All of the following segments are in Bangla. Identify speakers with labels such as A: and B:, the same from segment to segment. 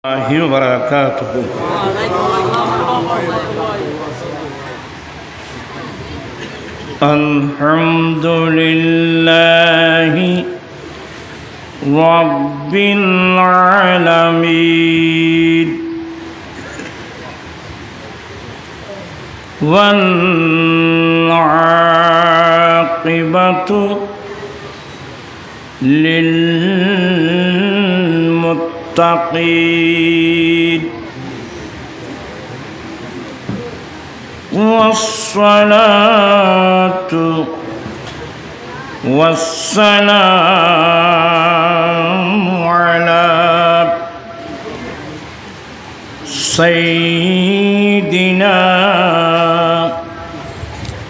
A: الله وبركاته. الحمد لله رب العالمين والعاقبة للمتقين والصلاة والسلام على سيدنا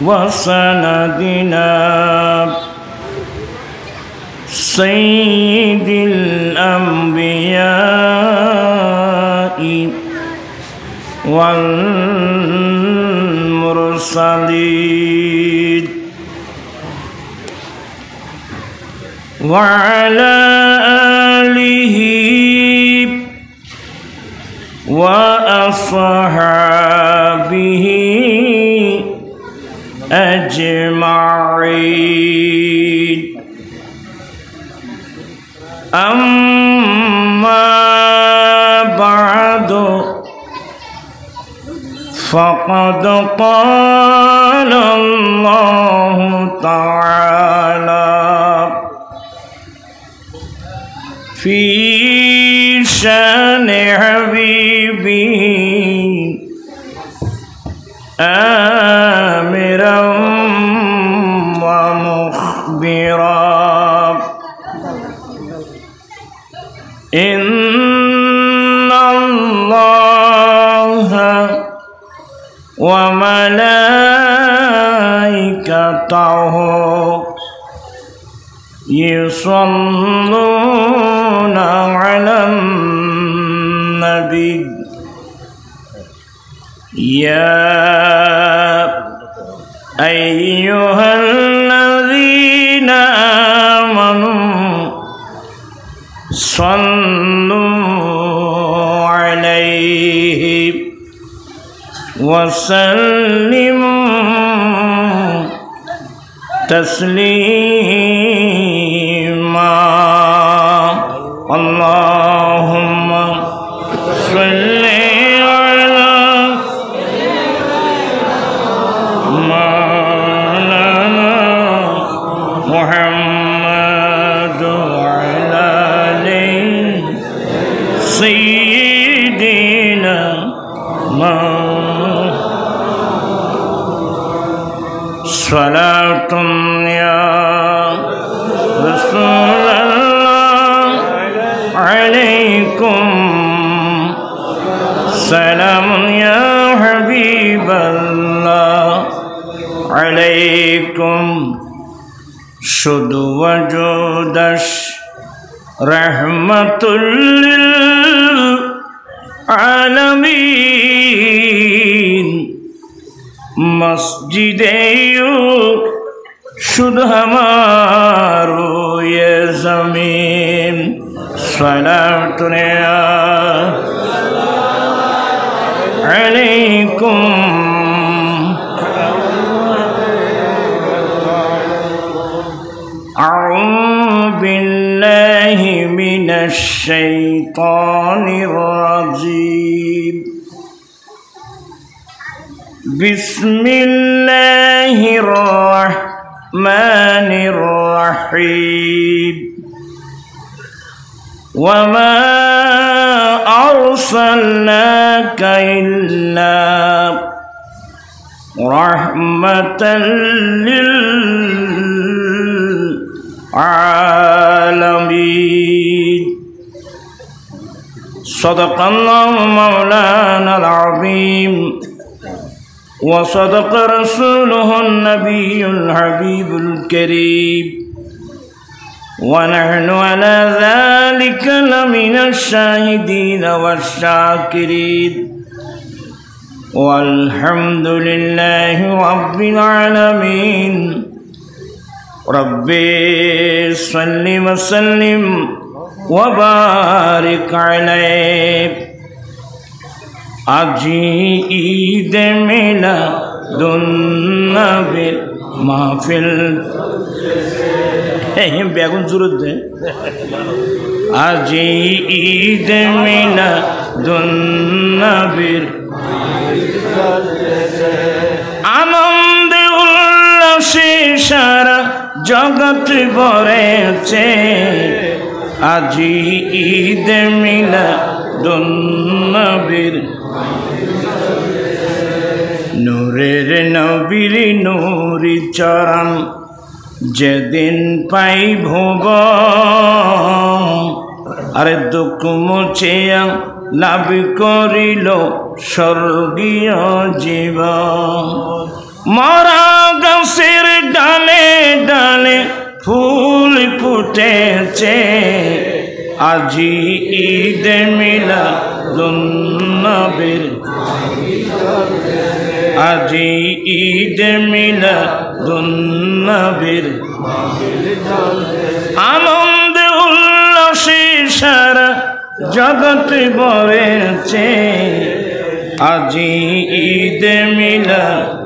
A: وسندنا سيد الأنبياء والمرسلين وعلى آله وأصحابه أجمعين. أما بعد فقد قال الله تعالى في شان حبيبه آمرا ومخبرا إن الله وملائكته يصلون على النبي يا أيها الذين آمنوا صلوا عليه وسلموا تسليما. اللهم صل على مولانا محمد وعلى آل سيدنا صلاة يا رسول الله عليكم سلام يا حبيب الله عليكم শুধু ওয়াজুদাস রাহমাতুল লিল আলামিন মসজিদে শুধু हमारो ये ज़मीन सलातुन अलैकुम अऊज़ु बिल्लाहि मिनश शैतानिर रजीम बिस्मिल्लाहिर रहमानिर रहीम वमा अर्सलनाका इल्ला रहमतल लिल आलमीन। सदक़ल्लाहु मौलानल अज़ीम وصدق رسوله النبي الحبيب الكريم ونحن على ذلك لمن الشاهدين والشاكرين والحمد لله رب العالمين। ربي صل وسلم وبارك عليه আজি ঈদ মিলাদুন্নবীর মাহফিল বেগুন জুরুদ দে আজি ঈদ মিলাদুন্নবীর আনন্দে উল্লাসে সারা জগৎ ভরেছে আজি ঈদ মিলাদুন্নবীর নূরের নবীর নূরি চরণ যেদিন পাইব আরে দুঃখ মুছিয়া লাভ করিল স্বর্গীয় জীবন মরা গাছের ডালে ডালে ফুল ফুটেছে আজি ঈদ মিলাদুন্নবীর আজি ঈদ মিলাদুন্নবীর আনন্দে উল্লাসে সারা জগৎ ভরেছে আজি ঈদ মিলাদুন্নবীর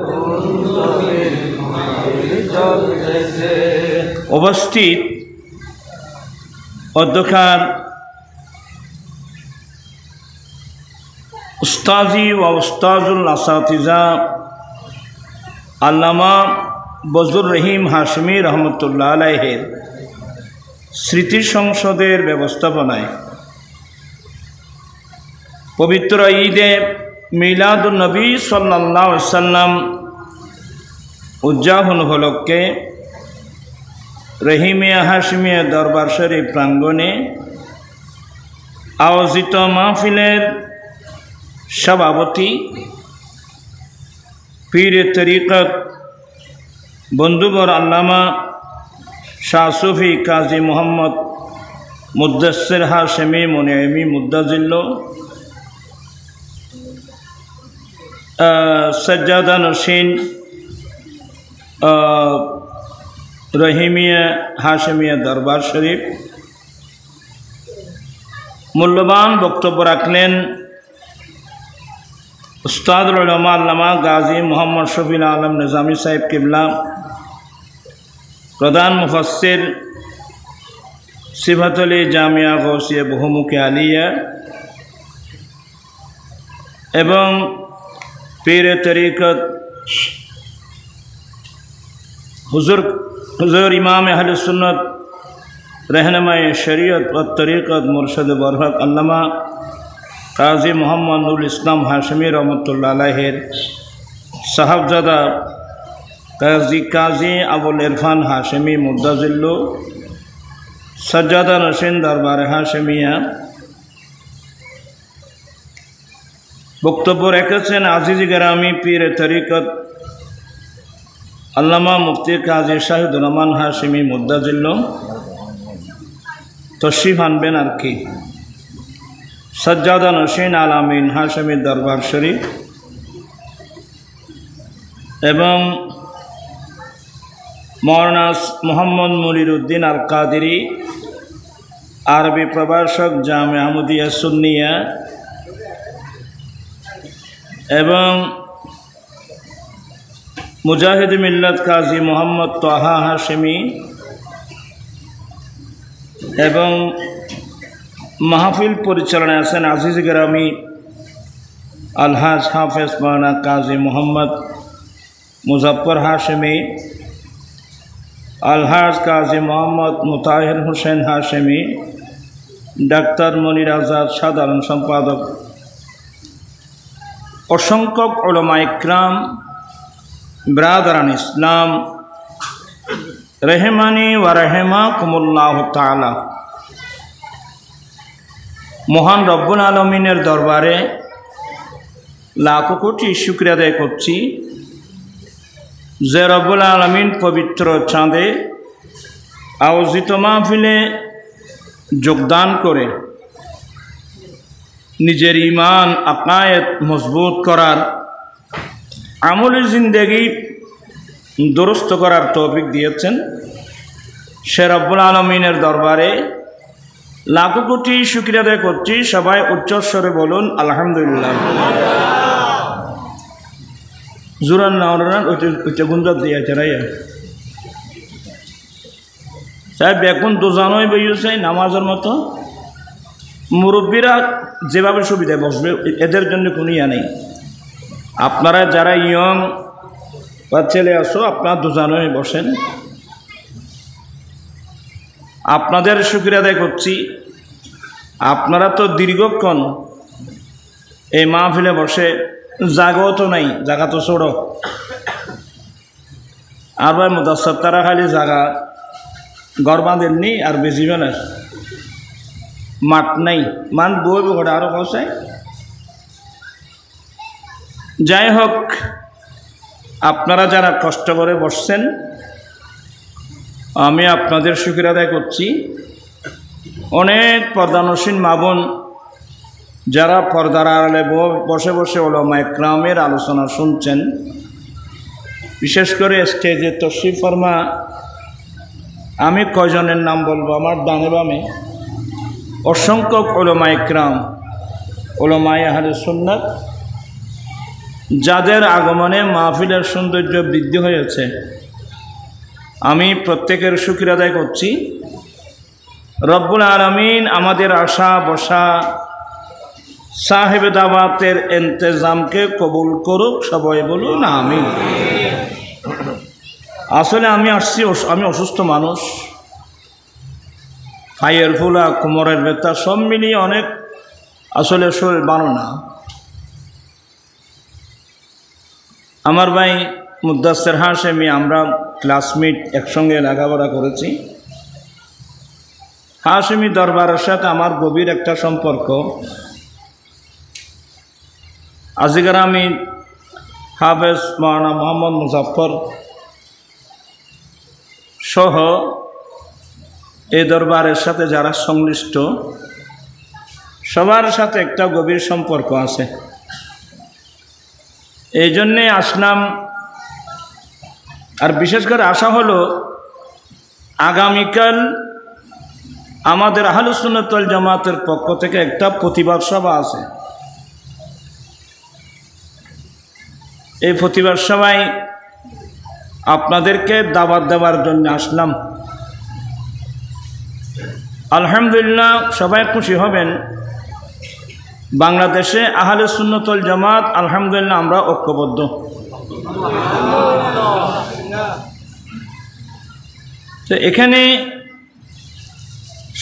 A: উপস্থিত অধ্যক্ষার উস্তাজি ও উস্তাজুল আসাতিজা আল্লামা বজলুর রহিম হাশমি রহমতুল্লাহ আলাইহের স্মৃতি সংসদের ব্যবস্থাপনায় পবিত্র ঈদে মিলাদুন নবী সাল্লাল্লাহু আলাইহি ওয়াসাল্লাম উদযাপন উপলক্ষে রহিমিয়া হাশমিয়া দরবার শরীফ প্রাঙ্গণে আয়োজিত মাহফিলের সভাপতি পীর তরিকত বন্ধুবর আল্লামা শাহ সুফি কাজী মোহাম্মদ মুদ্দাসির হাশমি মুনিমি মুদ্দাজিল্লো সজ্জাদা নসীন রহিমিয়া হাশমিয়া দরবার শরীফ মূল্যবান বক্তব্য রাখলেন উস্তাদুল উলামা আল্লামা গাজী মোহাম্মদ শফিউল আলম নিজামী সাহেব কিবলা প্রধান মুফাসসির সিফাতুল জামিয়া গৌসিয়া বহুমুখী আলিয়া এবং পীর তরিকত হুজুর ইমাম আহলে সুন্নত रहनुमाए शरीयत व तरीक़त मुर्शद बरहक अल्लामा काजी मोहम्मद नुरुल इस्लाम हाशमी रहमतुल्लाह अलैहिर साहबजादा काजी अबुल इरफान हाशमी मुद्दाजिल्लो सज्जादा नशीन दरबार हाशमिया बक्तव्य रेखेছেন আজিজ গ্রামী पीर तरीक़त अल्लामा मुफ्ती काजी शाहिदुर रहमान हाशमी मुद्दाजिल्लो तशरीफ आनबेन और कि सज्जादा नशीन आलामीन हाशमी दरबार शरीफ एवं मौलाना मोहम्मद मुनीरुद्दीन अल कादरी आरबी प्रभाषक जामे अहमदिया सुन्निया एवं मुजाहिद मिल्लत काजी मोहम्मद तोहा हाशमी एवं महफिल परिचालनाय आছেন আজিজ গ্রামী अलहाज हाफिज मौलाना काजी मोहम्मद मुजफ्फर हाशमी अलहाज काजी मोहम्मद मुताहिर हुसैन हाशमी डाक्तार मनिर आजाद साधारण सम्पादक असंख्य उलमा इकराम ब्रादरान इस्लाम रहमानी व रहमाकुमुल्लाह ताला महान रब्बुल आलमीनेर दरबारे लाखो कोटी शुक्रिया आदाय करছি যে রব্বুল আলামিন পবিত্র চাঁদে আয়োজিত মাহফিলে যোগদান করে নিজের ঈমান আকায়েদ মজবুত করার আমলি জিন্দেগি दुरुस्त करार तौफिक दिएছেন সে রব্বুল আলামিনের দরবারে লাখো কোটি শুকরিয়া আদায় করছি। সবাই উচ্চস্বরে বলুন আলহামদুলিল্লাহ। জোরান না ওরান ওইটা গুঞ্জব দিয়ে চারাইয়া সাহেব এখন দোজানোই বইছে নামাজের মতো। মুরব্বীরা যেভাবে সুবিধায় বসবে এদের জন্য কোনো ইয়া নেই। আপনারা যারা ইয়ং বা ছেলে আসো আপনারা দোজানোই বসেন। আপনাদের শুকরিয়া আদায় করছি। আপনারা তো দীর্ঘক্ষণ এই মাহফিলে বসে জাগাও তো নাই, জাগা তো ছোড়ো। আর ভাই মুদাসসার তারা খালি জাগা ঘর বাঁধেননি আর বেশি বেলার মাঠ নাই, মান বই ঘরে আরো কষায়। যাই হোক, আপনারা যারা কষ্ট করে বসছেন আমি আপনাদের শুকরিয়া আদায় করছি। অনেক পর্দানসীন মা বোন যারা পর্দার আড়ালে বসে বসে উলামা ইকরামের আলোচনা শুনছেন, বিশেষ করে স্টেজে তশরিফ ফরমা আমি কয়জনের নাম বলবো আমার ডানে বামে অসংখ্য উলামা ইকরাম, উলামায়ে আহলে সুন্নাত, যাদের আগমনে মাহফিলের সৌন্দর্য বৃদ্ধি হয়েছে। আমি প্রত্যেকের শুকরিয়া আদায় করছি। রব্বুল আলামিন আমাদের আশা বসা সাহেব দাওয়াতের ইন্তজামকে কবুল করুক। সবাই বলুন আমিন। আসলে আমি আসছি, আমি অসুস্থ মানুষ, পায়ের ফুলা, কোমরের ব্যথা সব মিলিয়ে অনেক আসলে শরীর ভালো না। আমার ভাই মুদাসসির হাশেমি, আমরা ক্লাসমেট, একসঙ্গে লেখাপড়া করেছি। হাশেমি দরবারের সাথে আমার গভীর একটা সম্পর্ক। আজকের আমি হাফেজ মাওলানা মোহাম্মদ মুজাফফর সহ এই দরবারের সাথে যারা সংশ্লিষ্ট সবার সাথে একটা গভীর সম্পর্ক আছে। এই জন্যে আসলাম। আর বিশেষ করে আশা হলো আগামীকাল আমাদের আহলুস সুন্নাত ওয়াল জামাতের পক্ষ থেকে একটা প্রতিবাদ সভা আছে। এই প্রতিবাদ সভায় আপনাদেরকে দাওয়াত দেওয়ার জন্য আসলাম। আলহামদুলিল্লাহ, সবাই খুশি হবেন। বাংলাদেশে আহলে সুন্নাত ওয়াল জামাত আলহামদুলিল্লাহ আমরা ঐক্যবদ্ধ। তো এখানে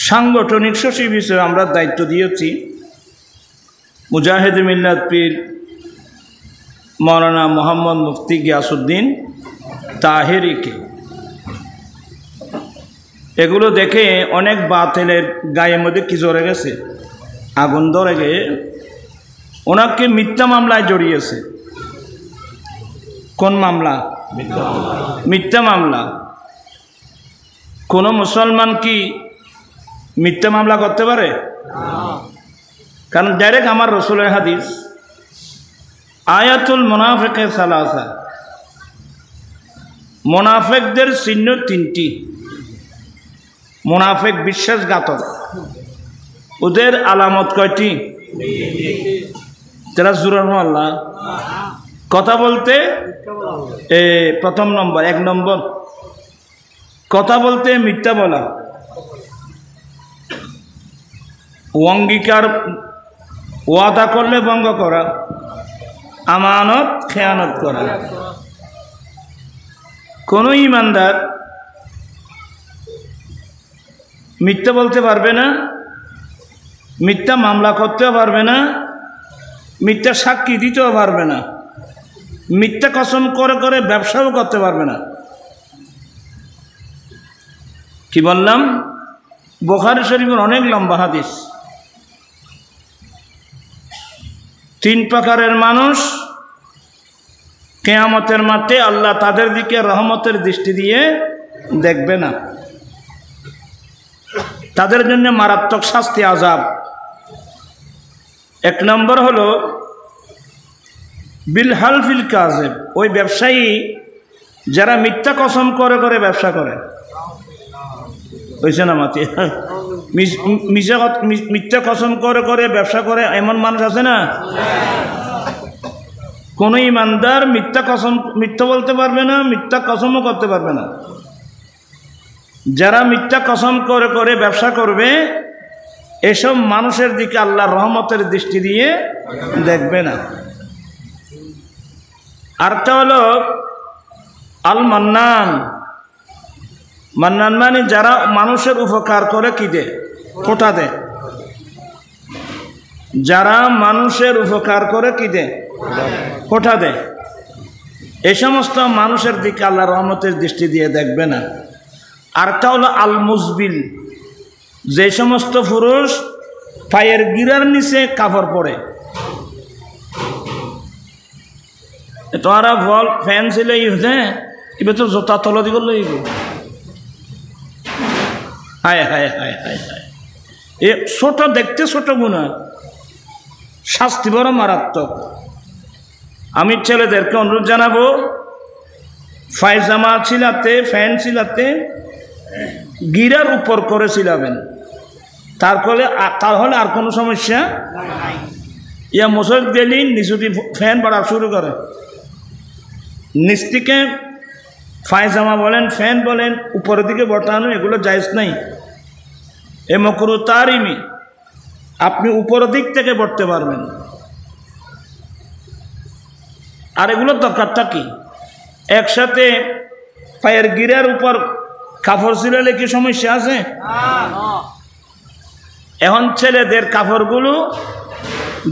A: সাংগঠনিক সচিব হিসেবে আমরা দায়িত্ব দিয়েছি মুজাহিদ মিল্লাত পীর মাওলানা মোহাম্মদ মুফতি গিয়াসউদ্দিন তাহেরিকে। এগুলো দেখে অনেক বাতিলের গায়ের মধ্যে কি জ্বরে গেছে, আগুন ধরে গিয়ে ওনাকে মিথ্যা মামলায় জড়িয়েছে। কোন মামলা? মিথ্যা মামলা। কোন মুসলমান কি মিথ্যা মামলা করতে পারে? কারণ ডাইরেক্ট আমার রাসূলের হাদিস, আয়াতুল মুনাফিকে সালাসা, মুনাফিকদের চিহ্ন তিনটি। মুনাফিক বিশ্বাসঘাতক, ওদের আলামত কয়টি? যারা জুরান আল্লাহ কথা বলতে প্রথম নম্বর, 1 নম্বর কথা বলতে মিথ্যা বলা, অঙ্গীকার ওয়াদা করলে ভঙ্গ করা, আমানত খেয়ানত করা। কোন ইমানদার মিথ্যা বলতে পারবে না, মিথ্যা মামলা করতেও পারবে না, মিথ্যা সাক্ষী দিতেও পারবে না, মিথ্যা কসম করে করে ব্যবসাও করতে পারবে না। কি বললাম? বুখারী শরীফের অনেক লম্বা হাদিস। 3 প্রকারের মানুষ কিয়ামতের মাঠে আল্লাহ তাদের দিকে রহমতের দৃষ্টি দিয়ে দেখবে না, তাদের জন্য মারাত্মক শাস্তি, আযাব। 1 নম্বর হলো বিল হালফিল কাযিব, ওই ব্যবসায়ী যারা মিথ্যা কসম করে করে ব্যবসা করে। হয়েছে না মাতি? মিথ্যা কসম করে করে ব্যবসা করে এমন মানুষ আছে না? কোন ইমানদার মিথ্যা বলতে পারবে না, মিথ্যা কসমও করতে পারবে না। যারা মিথ্যা কসম করে করে ব্যবসা করবে এসব মানুষের দিকে আল্লাহর রহমতের দৃষ্টি দিয়ে দেখবে না। আরটা হলো আল মান্নান। মান্নান মানে যারা মানুষের উপকার করে কি দেয়? ফোঁটা দেয়। যারা মানুষের উপকার করে কি দেয়? ফোঁটা দেয়। এই সমস্ত মানুষের দিকে আল্লাহ রহমতের দৃষ্টি দিয়ে দেখবে না। আরটা হলো আল মুজবিল, যে সমস্ত পুরুষ পায়ের গিরার নিচে কাপড় পরে। তোরা বল ফ্যান ছিল এবার তো জোতা তল দিব লইব। হায় হায় হায় হায় হায়, এ ছোট দেখতে ছোট গুণা, শাস্তি বড় মারাত্মক। আমি ছেলেদেরকে অনুরোধ জানাবো, পায়জামা ছিলাতে, ফ্যান ছিলাতে গিরার উপর করে ছিলাবেন, তাহলে আর কোনো সমস্যা। ইয়া মোসর গেলি নিচুটি ফ্যান বাড়া শুরু করে, নিচ থেকে পায়জামা বলেন ফ্যান বলেন উপরের দিকে বটানো, এগুলো জায়েজ নাই। এ মকরু তারিমি, আপনি উপরের দিক থেকে বটতে পারবেন। আর এগুলোর দরকারটা কি? একসাথে পায়ের গিরার উপর কাপড় ছিলালে কি সমস্যা আছে? এখন ছেলেদের কাপড়গুলো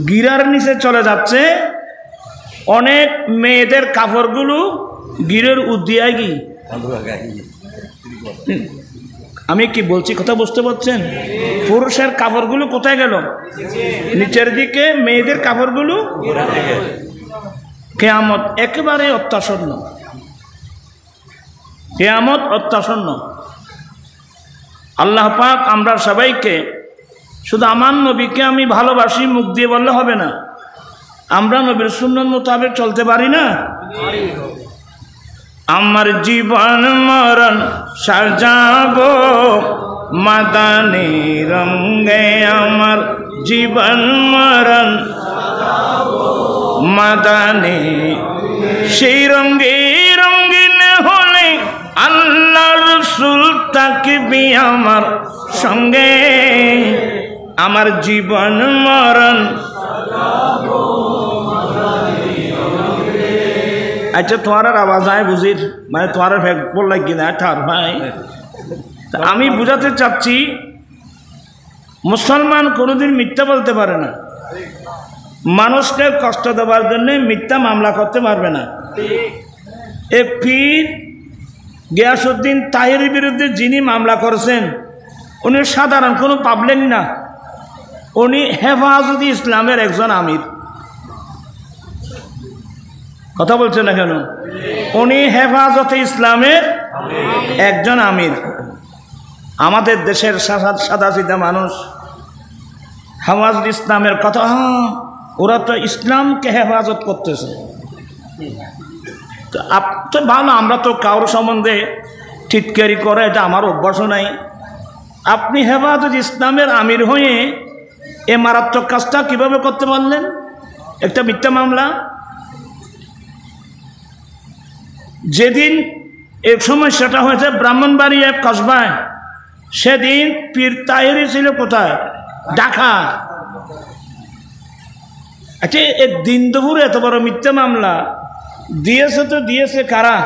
A: গিরার নিচে চলে যাচ্ছে, অনেক মেয়েদের কাপড়গুলো গিরের উদ্দিয়ায় কি। আমি কি বলছি কথা বুঝতে পারছেন? পুরুষের কাপড়গুলো কোথায় গেল? নিচের দিকে, মেয়েদের কাপড়গুলো কিয়ামত একেবারে অত্যাসন্ন। কিয়ামত অত্যাসন্ন। আল্লাহ পাক আমরা সবাইকে, শুধু আমার নবীকে আমি ভালোবাসি মুখ দিয়ে বললে হবে না, আমরা নবীর সুন্নত মোতাবেক চলতে পারি না। আমার জীবন মরণ সাজাবো মাদানী রঙে, আমার জীবন মরণ মাদানী, সেই রঙে রঙিন হলে আল্লাহ রাসূল থাকবি আমার সঙ্গে, আমার জীবন মরণ। আচ্ছা তোমার আওয়াজ আয় বুঝির, মানে তোমার ফ্যাক্ট বললাই কিনা ঠার ভাই। আমি বুঝাতে চাচ্ছি, মুসলমান কোনোদিন মিথ্যা বলতে পারে না, মানুষকে কষ্ট দেওয়ার জন্য মিথ্যা মামলা করতে পারবে না। এ পীর গিয়াসউদ্দিন তাহেরের বিরুদ্ধে যিনি মামলা করেছেন উনি সাধারণ কোনো পাবলিক না, উনি হেফাজতে ইসলামের একজন আমির। কথা বলছেন না কেন? উনি হেফাজতে ইসলামের একজন আমির। আমাদের দেশের সাদা সিধা মানুষ হেফাজতে ইসলামের কথা, ওরা তো ইসলামকে হেফাজত করতেছে। তো ভালো, আমরা তো কারোর সম্বন্ধে টিটকারি করে এটা আমার অভ্যাসও নাই। আপনি হেফাজতে ইসলামের আমির হয়ে এ মারাত্মক কাজটা কিভাবে করতে পারলেন? একটা মিথ্যা মামলা। যেদিন এই সমস্যাটা হয়েছে ব্রাহ্মণবাড়িয়া কসবায়, সেদিন পীর তাহেরি ছিল কোথায়? ঢাকা। আচ্ছা, এক দিন দুপুরে এত বড় মিথ্যা মামলা দিয়েছে, তো দিয়েছে কারা?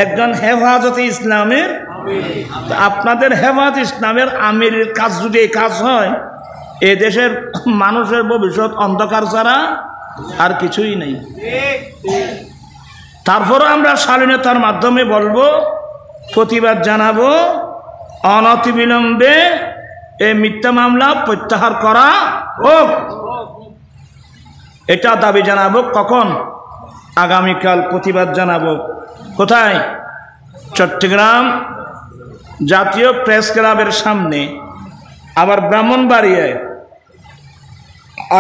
A: একজন হেফাজতে ইসলামের। আপনাদের হেফাজতে ইসলামের আমিরের কাজ যদি এই কাজ হয়, এ দেশের মানুষের ভবিষ্যৎ অন্ধকার ছাড়া আর কিছুই নেই। তারপরও আমরা শালীনতার মাধ্যমে বলবো, প্রতিবাদ জানাবো, অনতিবিলম্বে এই মিথ্যা মামলা প্রত্যাহার করা হোক, এটা দাবি জানাবো। কখন? আগামীকাল প্রতিবাদ জানাবো। কোথায়? চট্টগ্রাম জাতীয় প্রেস ক্লাবের সামনে। আবার ব্রাহ্মণবাড়িয়ায়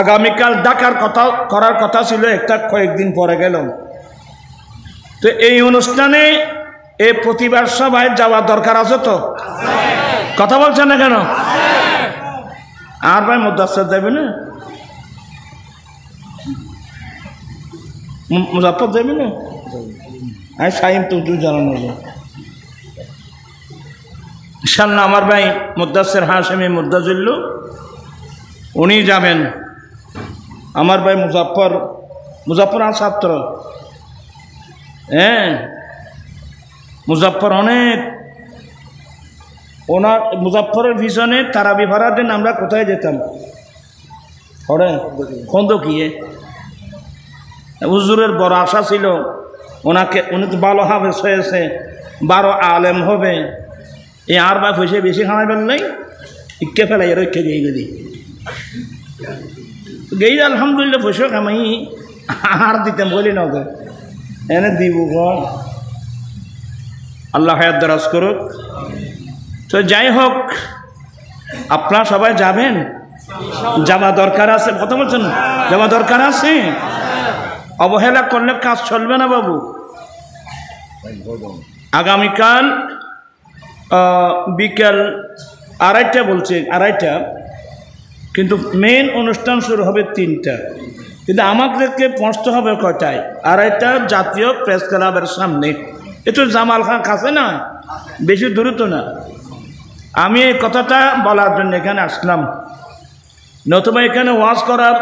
A: আগামীকাল ডাকার কথা করার কথা ছিল, একটা কয়েকদিন পরে গেল। তো এই অনুষ্ঠানে এই প্রতিবাদ সভায় যাওয়া দরকার আছে তো? কথা বলছেন না কেন? আর ভাই মুদাসসির যাবে না, মুজাফফর যাবে না, আমি সাইম তুই জানানো ইনশাআল্লাহ। আমার ভাই মুদাসসির হাশেমি মুদাজিল্লু উনি যাবেন। আমার ভাই মুজাফফর আর ছাত্র, হ্যাঁ মুজাফফর অনেক, ওনার মুজাফফরের পিছনে তারাবি ভাড়ার দিন আমরা কোথায় যেতাম? খন্দকিয়ে। হুজুরের বড় আশা ছিল ওনাকে, উনি তো ভালো হাফেজ হয়েছে, 12 আলেম হবে, এই আর বা পয়সা বেশি খাওয়াইবেন নাই, ইকে ফেলাই রক্ষে গিয়ে গেলি গেই আলহামদুলিল্লাহ পয়সা কামাই আর দিতাম বলি না ওকে এনে দিব। আল্লাহ হায়াত দারাজ করুক। তো যাই হোক, আপনারা সবাই যাবেন, যাওয়া দরকার আছে। কথা বলছেন, যাওয়া দরকার আছে। অবহেলা করলে কাজ চলবে না বাবু। আগামীকাল বিকাল 2:30 বলছে, 2:30, কিন্তু মেন অনুষ্ঠান শুরু হবে 3টা, কিন্তু আমাদেরকে পৌঁছতে হবে কয়টায়? 2:30 জাতীয় প্রেস ক্লাবের সামনে। একটু জামাল খান কাছে না, বেশি দূরে তো না। আমি এই কথাটা বলার জন্য এখানে আসলাম, নতুবা এখানে ওয়াজ করার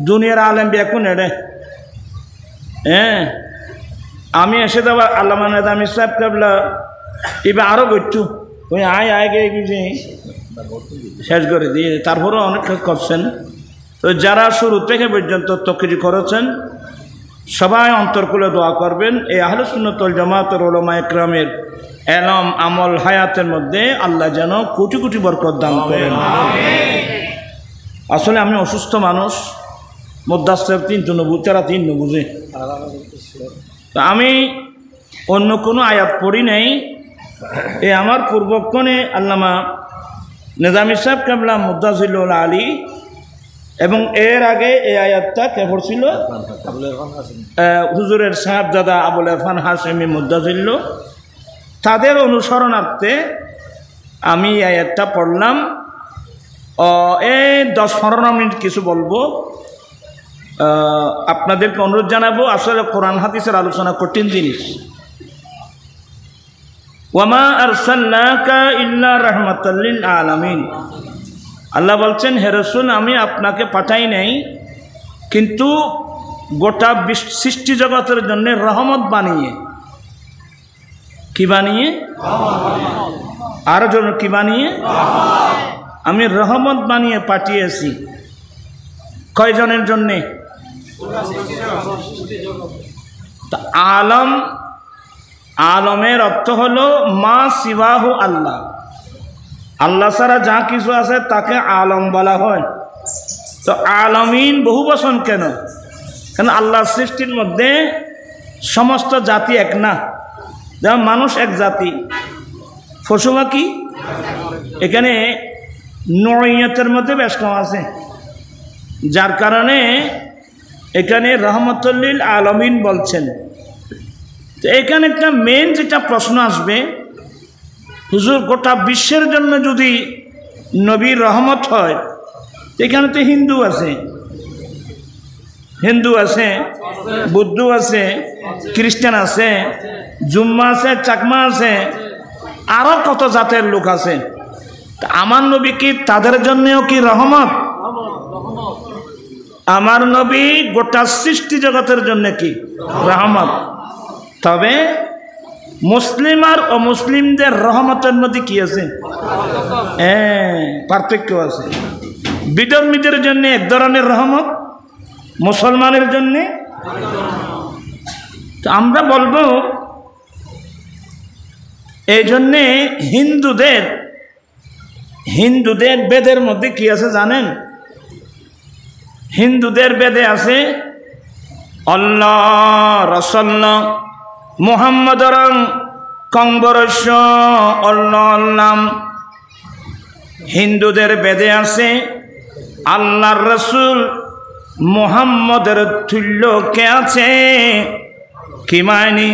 A: দুনিয়ার আলেম এখন এড়ে। হ্যাঁ, আমি এসে যাবার আল্লামা নেদামি সাহেব কেবলা এবার আরও করছু, ওই আয় গিয়ে শেষ করে দিয়ে তারপরেও অনেক কাজ করছেন। তো যারা শুরু থেকে পর্যন্ত তকরির করেছেন সবাই অন্তরকুলে দোয়া করবেন, এই আহলে সুন্নাত ওয়াল জামাতের উলামা ইকরামের এলম আমল হায়াতের মধ্যে আল্লাহ যেন কোটি কোটি বরকত দান করেন। আসলে আমি অসুস্থ মানুষ, মুদাসসির 3 বুঝে, তো আমি অন্য কোনো আয়াত পড়ি নাই। এই আমার পূর্বক্ষণে আল্লামা নেজামি সাহেব কেবলা মুদাজিল্লুল আলী, এবং এর আগে এই আয়াতটা কে পড়ছিল? হুজুরের সাহেবজাদা আবুল ইরফান হাশেমি মুদাজিল্লু। তাদের অনুসরণার্থে আমি এই আয়াতটা পড়লাম। এই 10-15 মিনিট কিছু বলবো, আপনাদেরকে অনুরোধ জানাবো। আসলে কোরআন হাদিসের আলোচনা কঠিন জিনিস। ওয়ামা আরসালনাকা ইল্লা রাহমাতাল লিল আলামিন, আল্লাহ বলছেন হে রাসূল আমি আপনাকে পাঠাই নাই কিন্তু গোটা সৃষ্টি জগতের জন্য রহমত বানিয়ে। কি বানিয়ে? আরো জন কি বানিয়ে? আমি রহমত বানিয়ে পাঠিয়েছি। কয়জনের জন্যে? আলম, আলমের অর্থ হলো মা সিবাহু আল্লাহ, আল্লাহ ছাড়া যা কিছু আছে তাকে আলম বলা হয়। তো আলমিন বহু বচন কেন? কেন আল্লাহর সৃষ্টির মধ্যে সমস্ত জাতি এক না। যেমন মানুষ এক জাতি, পশু পাখি এখানে নয়তের মধ্যে ব্যস্ত আছে, যার কারণে এখানে রহমতুল লিল আলামিন বলছেন। তো এখানে একটা মেন যেটা প্রশ্ন আসবে, হুজুর গোটা বিশ্বের জন্য যদি নবীর রহমত হয়, এখানে তো হিন্দু আছে, বুদ্ধ আছে, খ্রিস্টান আছে, জুম্মা আছে, চাকমা আছে, আরো কত জাতের লোক আছে। আমার নবী কি তাদের জন্যও কি রহমত? আমার নবী গোটা সৃষ্টি জগতের জন্য কি রহমত। তবে মুসলিম আর অমুসলিমদের রহমতের মধ্যে কি আছে? পার্থক্য আছে। বিধর্মীদের জন্য এক ধরনের রহমত, মুসলমানের জন্য। আমরা বলবো এই জন্যে হিন্দুদের বেদের মধ্যে কি আছে জানেন? হিন্দুদের বেদে আছে আল্লাহ রাসূলুল্লাহ মুহাম্মাদুর কংবরস্য আল্লাহ। হিন্দুদের বেদে আছে আল্লাহর রাসূল মুহাম্মদের তুল্য কে আছে? কি মানে?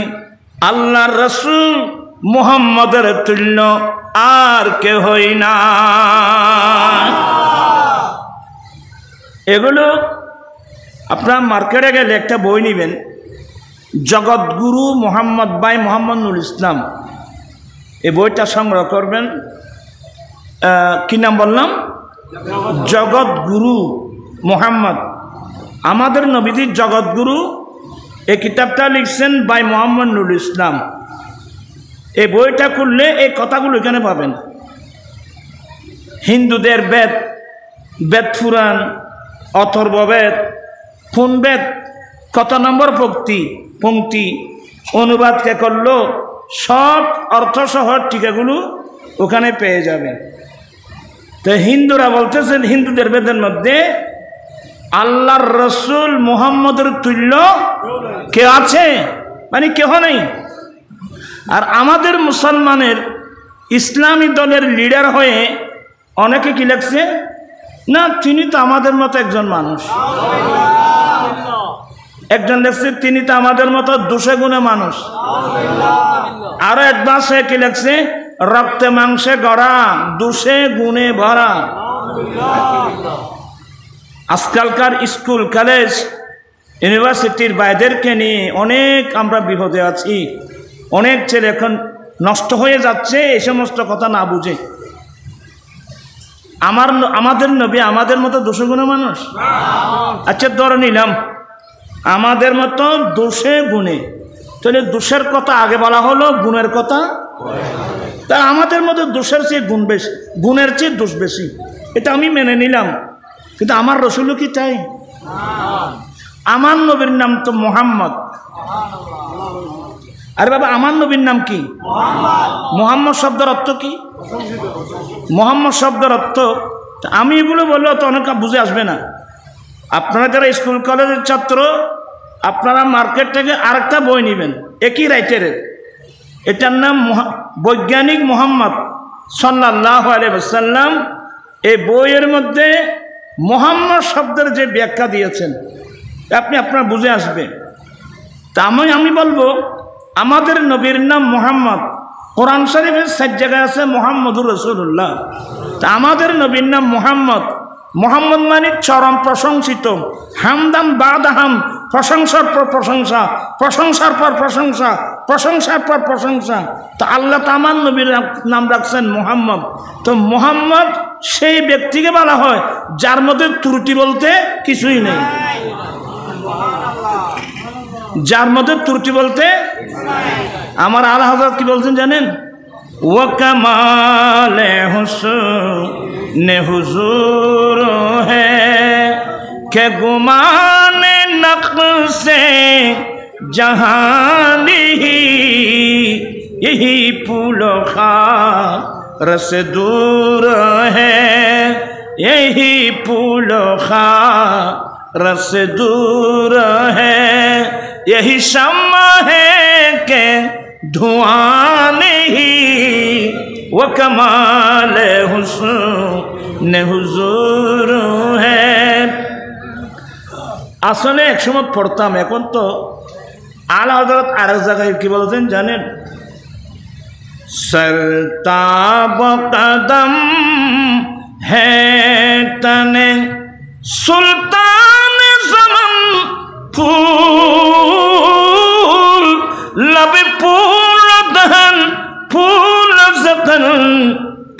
A: আল্লাহর রাসূল মুহাম্মদের তুল্য আর কেহই না। এগুলো আপনার মার্কেটে গেলে একটা বই নেবেন, জগৎগুরু মোহাম্মদ বাই মোহাম্মদ নুরুল ইসলাম, এই বইটা সংগ্রহ করবেন। কি নাম বললাম? জগৎগুরু মোহাম্মদ, আমাদের নবীজির জগৎগুরু। এই কিতাবটা লিখছেন বাই মোহাম্মদ নুরুল ইসলাম। এই বইটা করলে এই কথাগুলো এখানে পাবেন। হিন্দুদের বেদ, বেদ পুরাণ, অথর্ববেদ, কোন বেদ কত নম্বর পংক্তি অনুবাদ কে করলো, সব অর্থসহ টিকাগুলো ওখানে পেয়ে যাবে। তো হিন্দুরা বলতেছেন হিন্দুদের বেদের মধ্যে আল্লাহর রসুল মুহাম্মদের তুল্য কে আছে? মানে কেহ নেই। আর আমাদের মুসলমানের ইসলামী দলের লিডার হয়ে অনেকে কি লিখছে, না তিনি তো আমাদের মতো একজন মানুষ। একজন লিখছে তিনি তো আমাদের মতো দোষে গুণে মানুষ। আরো একবার সে কি লিখছে, রক্তে মাংসে গড়া, দোষে গুণে ভরা। আজকালকার স্কুল কলেজ ইউনিভার্সিটির বাইদেরকে নিয়ে অনেক আমরা বিপদে আছি। অনেক ছেলে এখন নষ্ট হয়ে যাচ্ছে এই সমস্ত কথা না বুঝে। আমাদের নবী আমাদের মতো দোষে গুণে মানুষ? আচ্ছা ধরে নিলাম আমাদের মতো দোষে গুণে, তাহলে দোষের কথা আগে বলা হলো, গুণের কথা। তা আমাদের মতো দোষের চেয়ে গুণ বেশি, গুণের চেয়ে দোষ বেশি, এটা আমি মেনে নিলাম। কিন্তু আমার রসুলও কি তাই? আমার নবীর নাম তো মোহাম্মদ। আরে বাবা, আমার নবীর নাম কি? মোহাম্মদ শব্দের অর্থ কি? মোহাম্মদ শব্দের অর্থ, আমি এগুলো বললেও তো অনেক বুঝে আসবে না। আপনারা যারা স্কুল কলেজের ছাত্র, আপনারা মার্কেট থেকে আরেকটা বই নেবেন একই রাইটারের, এটার নাম বৈজ্ঞানিক মোহাম্মদ সাল্লাল্লাহু আলাইহি ওয়াসাল্লাম। এই বইয়ের মধ্যে মোহাম্মদ শব্দের যে ব্যাখ্যা দিয়েছেন আপনি আপনার বুঝে আসবে। তা আমি বলবো আমাদের নবীর নাম মোহাম্মদ। কোরআন শরীফের 7 জায়গায় আছে মুহাম্মদুর রাসূলুল্লাহ। তা আমাদের নবীর নাম মোহাম্মদ। মোহাম্মদ মানে চরম প্রশংসিত, হামদাম বাদাহাম, প্রশংসার পর প্রশংসা, প্রশংসার পর প্রশংসা, প্রশংসার পর প্রশংসা। তো আল্লাহ তো আমার নবীর নাম রাখছেন মোহাম্মদ। তো মোহাম্মদ সেই ব্যক্তিকে বলা হয় যার মধ্যে ত্রুটি বলতে কিছুই নেই, যার মধ্যে ত্রুটি বলতে। আমার আলা হযরত কি বলছেন জানেন? ওয়া কামালে হুসনে হুজুর হ্যায় কে গুমানে নকশে জাহানি, यही फूलों का रस दूर है, यही फूलों का रस दूर है, यही शम्मा है के धुआं नहीं, वो कमाल हुस्न हुजूर है। আসলে এক সময় পড়তাম, এখন তো আলা হযরত আরেক জায়গায় কি বলছেন জানেন? सरताब कदम है तने सुल्तान ज़मन फूल लब फूल दहन फूल ज़कन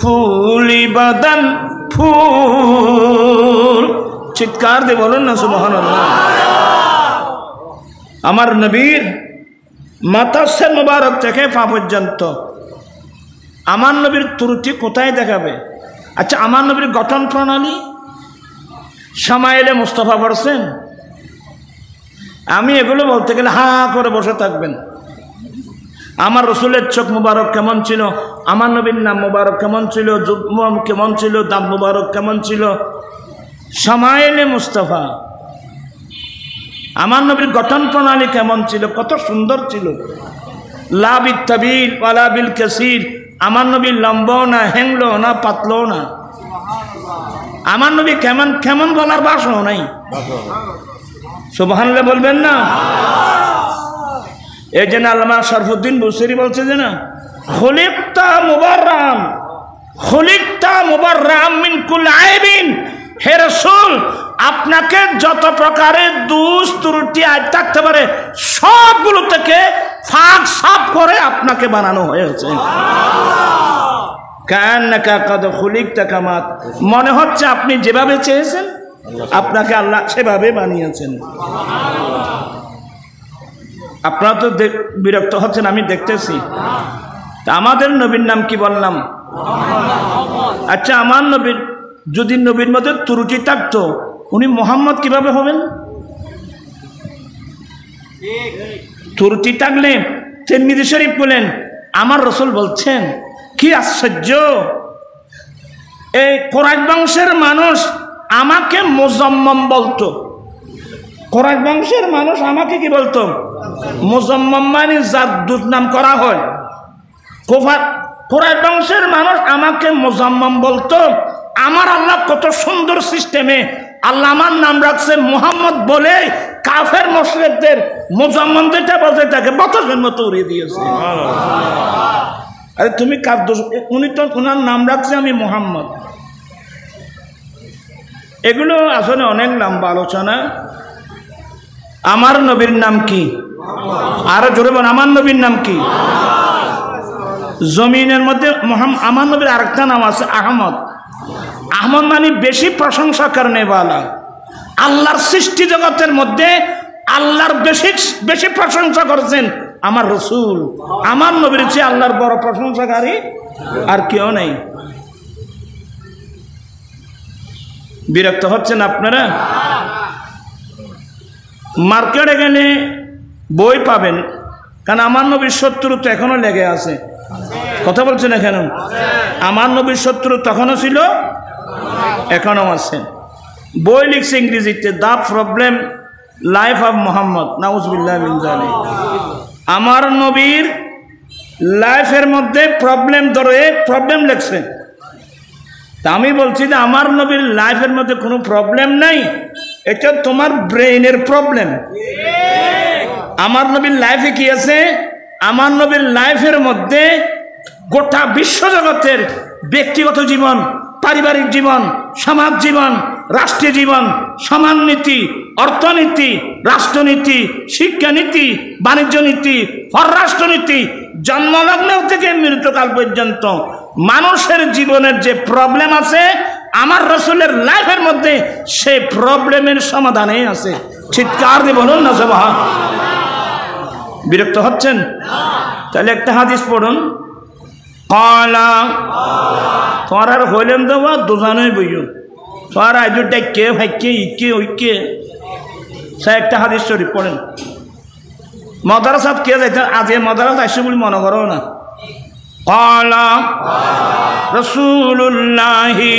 A: फूली बदन फूल। चित्कार दे बोलो ना सुबहानअल्लाह। আমার নবীর মাথা से मुबारक থেকে পা পর্যন্ত আমার নবীর ত্রুটি কোথায় দেখাবে? আচ্ছা, আমার নবীর গঠন প্রণালী শামাইলে মুস্তাফা পড়ছেন? আমি এগুলো বলতে গেলে হা করে বসে থাকবেন। আমার রসুলের চোখ মুবারক কেমন ছিল, আমার নবীর নাম মুবারক কেমন ছিল, যুগ্ম কেমন ছিল, দাঁত মুবারক কেমন ছিল, শামাইলে মুস্তাফা। আমার নবীর গঠন প্রণালী কেমন ছিল, কত সুন্দর ছিল। লা বিল তাবিল ওয়ালা বিল কাসির, আমার নবী লম্বাও না, হ্যাংলো না, পাতলো না। আমার নবী কেমন কেমন বলার ভাষাও নাই। সুবহানাল্লাহ বলবেন না? এই যে আল্লামা শরফুদ্দিন বুসরি বলছে যে না, খুলিকতা মুবাররাম, খুলিকতা মুবাররাম মিন কুল্লি আইবিন। হে রাসূল, আপনাকে যত প্রকারের দোষ ত্রুটি থাকতে পারে সবগুলো থেকে ফাঁক সাফ করে আপনাকে বানানো হয়েছে। কান্নাকা কদ খুলিকতা কামা, মনে হচ্ছে আপনি যেভাবে চেয়েছেন আপনাকে আল্লাহ সেভাবে বানিয়েছেন। আপনারা তো বিরক্ত হচ্ছেন, আমি দেখতেছি। তা আমাদের নবীর নাম কি বললাম? আচ্ছা, আমার নবীর যদি নবীর মধ্যে ত্রুটি থাকতো উনি মোহাম্মদ কিভাবে হবেন? ত্রুটি থাকলে তিরমিজি শরীফ বলেন আমার রাসূল বলছেন, কি আশ্চর্য, এই কুরাইশ বংশের মানুষ আমাকে মুজাম্মাম বলতো। কুরাইশ বংশের মানুষ আমাকে কি বলতো? মুজাম্মাম, মানে যার দুর্নাম করা হয়। কুরাইশ বংশের মানুষ আমাকে মুজাম্মাম বলতো। আমার আল্লাহ কত সুন্দর সিস্টেমে আল্লাহ আমার নাম রাখছে মুহাম্মদ বলে কাফের মুশরিকদের মুজাম্মাম যেটা বলতে তাকে বাতাসের মতো উড়িয়ে দিয়েছে। আরে তুমি কার দোষ? উনি তো ওনার নাম রাখছে আমি মুহাম্মদ। এগুলো আসলে অনেক লম্বা আলোচনা। আমার নবীর নাম কি? আরো জোরে বল, আমার নবীর নাম কি? জমিনের মধ্যে আমার নবীর আরেকটা নাম আছে আহমদ। আহমদ মানে বেশি প্রশংসা করনে ওয়ালা। আল্লাহর সৃষ্টি জগতের মধ্যে আল্লাহর বেশি প্রশংসা করেছেন আমার রাসূল। আমার নবীর চেয়ে আল্লাহর বড় প্রশংসাকারী আর কেউ নেই। বিরক্ত হচ্ছেন আপনারা? মার্কেটে গেলে বই পাবেন, কারণ আমার নবীর শত্রু তো এখনো লেগে আছে। কথা বলছেন না কেন? আমার নবীর শত্রু তখনও ছিল, এখনো আছে। বই লিখছে ইংরেজিতে, the problem life of Mohammad, নাউজুবিল্লাহ মিন যালিক। আমার নবীর লাইফের মধ্যে প্রবলেম ধরে প্রবলেম লিখছে। তা আমি বলছি যে আমার নবীর লাইফের মধ্যে কোনো প্রবলেম নাই, এটা তোমার ব্রেইনের প্রবলেম। আমার নবীর লাইফে কি আছে? আমার নবীর লাইফের মধ্যে গোটা বিশ্বজগতের ব্যক্তিগত জীবন, পারিবারিক জীবন, সমাজ জীবন, রাষ্ট্রীয় জীবন, সমাজনীতি, অর্থনীতি, রাষ্ট্রনীতি, শিক্ষানীতি, বাণিজ্য নীতি, পররাষ্ট্রনীতি, জন্মলগ্ন থেকে মৃত্যুকাল পর্যন্ত মানুষের জীবনের যে প্রবলেম আছে আমার রাসূলের লাইফের মধ্যে সেই প্রবলেমের সমাধানে আছে। চিৎকার দিয়ে বলুন না সুবহান। বিরক্ত হচ্ছেন? তাহলে একটা হাদিস পড়ুন। কালা, তোমার আর হইলেন দেওয়া দুজনেই বইও, তোমার আইজু ডাইকে ভাইকে ইকে ওইকে। সে একটা হাদিস শরীফ পড়েন। মাদ্রাসাত কে যাইতে আজ মাদ্রাসা আসছে বলে মনে করো না। কালা রাসূলুল্লাহি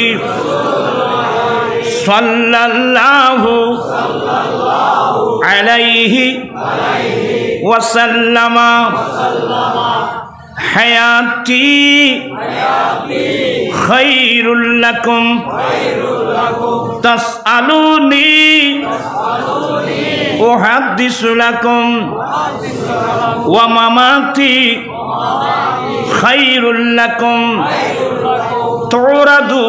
A: সাল্লাল্লাহু আলাইহি ওয়াসাল্লামা হায়াতি খায়রুল লাকুম তাসআলুনি উহাদ্দিসু লাকুম ওয়া মামাতি খায়রুল লাকুম তুরাদু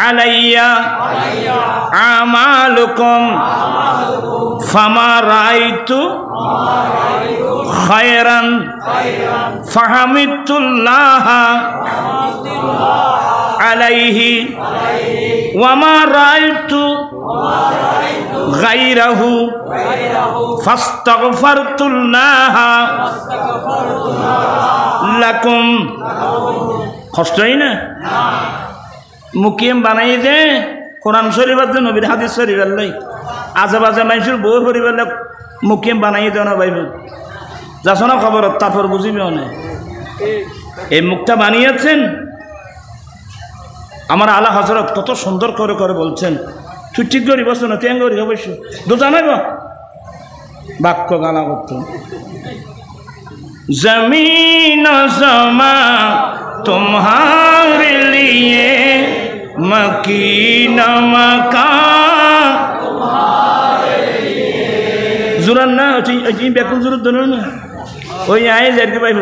A: আলাইয়া আমালুকুম ফামা রাআইতু খায়রান ফাহামিদুল্লাহ আলাইহি ওয়া মা রাআইতু গায়রাহু ফাস্তাগফারতুল্লাহ লাকুম। কষ্টই না? মুকিম বানাই দে কোরআন শরীফ আছে, নবীর হাদিস শরীফ আল্লাহ আজে বাজে মানুষের বউ পরিবার মুকিম বানাই দেও না ভাইব যাস না খবর, তারপর বুঝিবি অনেক। এই মুখটা বানিয়েছেন আমার আলা হযরত কত সুন্দর করে করে বলছেন, তুই ঠিক করি বসো না তেন করি অবশ্য দুটা নাই বাক্য গালা করত। জমিন সমা तुम्हारे लिए मकीन मकान জুরান না ব্যাকুল জুরুত ধরো না ওই আয় যাই ভাই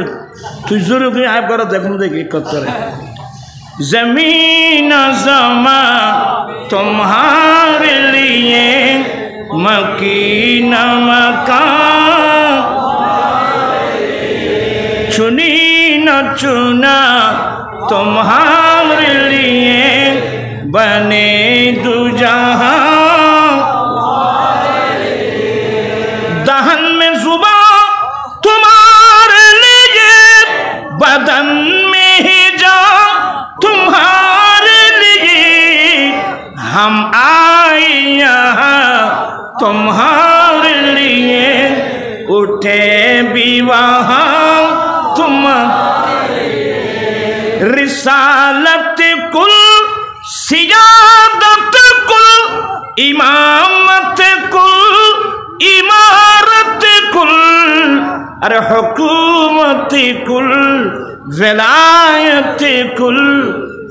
A: তুই জোরে করে আয় করা দেখুন দেখি করতে जमीन ज़मा तुम्हारे लिए मकीन मकान चुनी न चुना तुम्हारे लिए बने दो जहां दहन में जुबा तुम्हारे लिए बदन में ही जा तुम्हारे लिए हम आए यहाँ तुम्हारे लिए उठे भी वहाँ तुम रिसालत कुल सियादत कुल इमामत कुल इमारत कुल अरे हुकूमत कुल विलायत कुल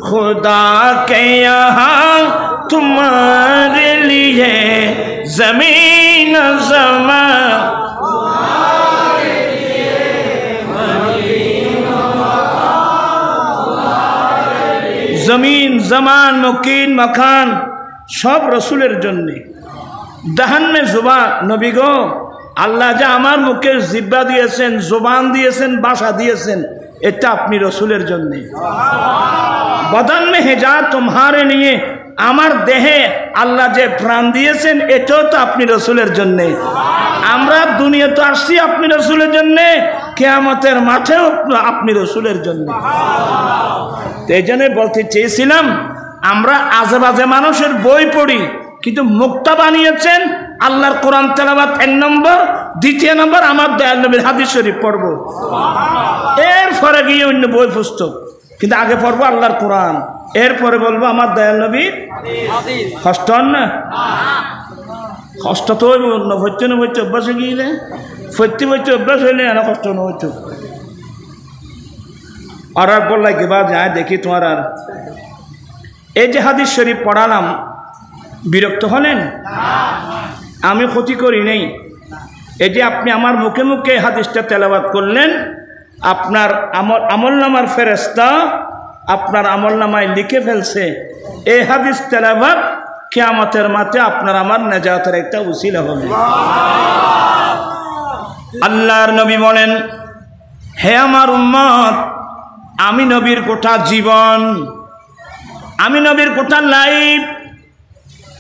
A: खुदा के यहाँ तुम्हारे लिए जमीन ज़मा जमीन जमान मकीन मकान सब रसूलेर जन्ने दहन में जुबान नबी गो আল্লাহ যে আমার মুখে জিহ্বা দিয়েছেন জবান দিয়েছেন ভাষা দিয়েছেন এটা আপনি রসুলের জন্য বদন মে হেজা তোমারে নিয়ে আমার দেহে আল্লাহ যে প্রাণ দিয়েছেন এটাও তো আপনি রসুলের জন্য আমরা দুনিয়াতে আসছি আপনি রসুলের জন্য কিয়ামতের মাঠেও আপনি রসুলের জন্য এই জন্য বলতে চেয়েছিলাম আমরা আজেবাজে মানুষের বই পড়ি কিন্তু মুক্তা বানিয়েছেন আল্লাহর কোরআন তেলাওয়াত এক নম্বর দ্বিতীয় নম্বর আমার দয়াল নবীর হাদিস শরীফ পড়ব এরপরে গিয়ে অন্য বই পুস্তক কিন্তু আগে পড়বো আল্লাহর কোরআন এরপরে বলবো আমার দয়াল নবীর হাদিস কষ্ট হন না কষ্ট তো হচ্ছে না হচ্ছে অভ্যাস গিয়ে সত্যি হচ্ছে অভ্যাস হইলে না কষ্ট না হচ্ছে আর আর বললাই কি বা যায় দেখি তোমার আর এই যে হাদিস শরীফ পড়ালাম বিরক্ত হলেন আমি ক্ষতি করি নেই এই যে আপনি আমার মুখে মুখে হাদিসটা তেলাওয়াত করলেন আপনার আমলনামার ফেরেশতা আপনার আমলনামায় লিখে ফেলছে এই হাদিস তেলাওয়াত কিয়ামতের মাঠে আপনার আমার নাজাতের একটা উসিলা হবে আল্লাহর নবী বলেন হে আমার উম্মত আমি নবীর গোটা জীবন আমি নবীর গোটা লাইফ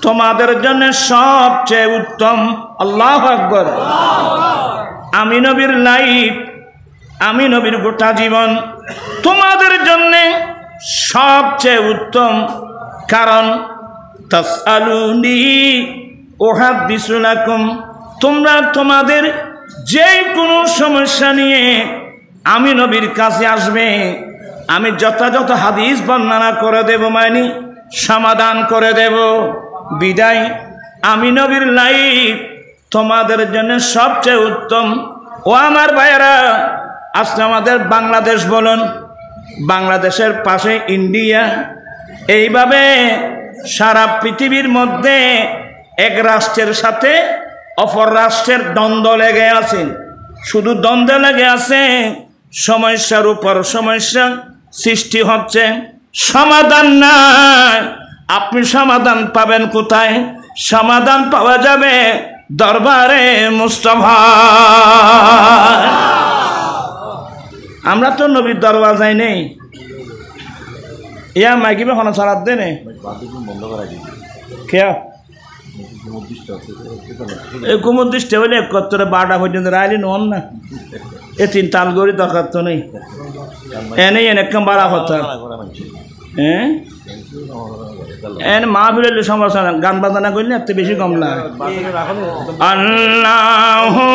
A: তোমাদের জন্য সবচেয়ে উত্তম আল্লাহু আকবার আমি নবীর লাইফ আমি নবীর গোটা জীবন তোমাদের জন্য সবচেয়ে উত্তম কারণ তাসআলুনি উহাদ্দিসু লাকুম তোমরা তোমাদের যে কোনো সমস্যা নিয়ে আমি নবীর কাছে আসবে আমি যথাযথ হাদিস বর্ণনা করে দেব মানে সমাধান করে দেব বিদায় আমি নবীর লাইফ তোমাদের জন্য সবচেয়ে উত্তম ও আমার ভাইয়েরা আজকে আমাদের বাংলাদেশ বলুন বাংলাদেশের পাশে ইন্ডিয়া এইভাবে সারা পৃথিবীর মধ্যে এক রাষ্ট্রের সাথে অপর রাষ্ট্রের দ্বন্দ্ব লেগে আছে শুধু দ্বন্দ্ব লেগে আছে সমস্যার উপর সমস্যা সৃষ্টি হচ্ছে সমাধান নাই আপনি সমাধান পাবেন কোথায় সমাধান পাওয়া যাবে দরবারে মুস্তাফা আমরা তো নবীর দরবার যাই নেই ইয়া মাইকিবে হনা ছাড়া দে নে খেয়া এই কুমুর দৃষ্টি হইলে কত্তরে 12টা পর্যন্ত রাইলি নন না এ 3 তাল গড়ি দরকার তো নেই এনে একদম বাড়া কথা হ্যাঁ এন মা বিলে সমস্যা গান বাজনা করলে এত বেশি কম লাগে আল্লাহুম্মা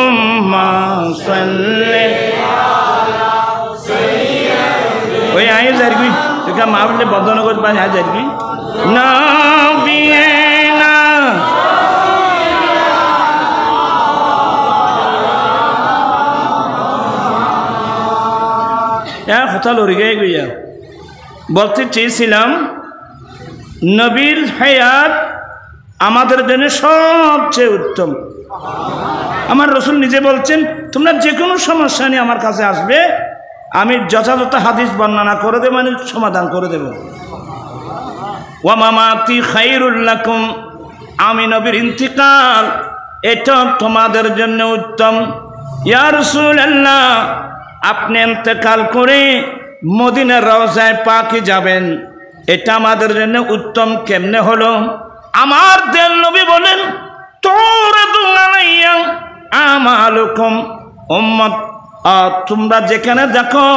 A: সাল্লি ওই আই যারবি তুই মা বিলে বন্ধনা করতে পারি আই যারবি না বিয়েনা কথা লড়ি গিয়া বলতে চেয়েছিলাম নবীর হায়াত আমাদের জন্য সবচেয়ে উত্তম আমার রসুল নিজে বলছেন তোমরা যে কোনো সমস্যা নিয়ে আমার কাছে আসবে আমি যথাযথ হাদিস বর্ণনা করে দেব, মানে সমাধান করে দেব। ওয়া মামাতি খায়রুল লাকুম, আমি নবীর ইন্তিকাল এটা তোমাদের জন্য উত্তম। ইয়া রাসূলুল্লাহ, আপনি ইন্তেকাল করে মদিনার রওজায়ে পাকে যাবেন, এটা আমাদের জন্য উত্তম কেমনে হলো? আমার দেন নবী বলেন, তুরাদু আলাইয়া আমালুকুম, উম্মত তোমরা যেখানে দেখো,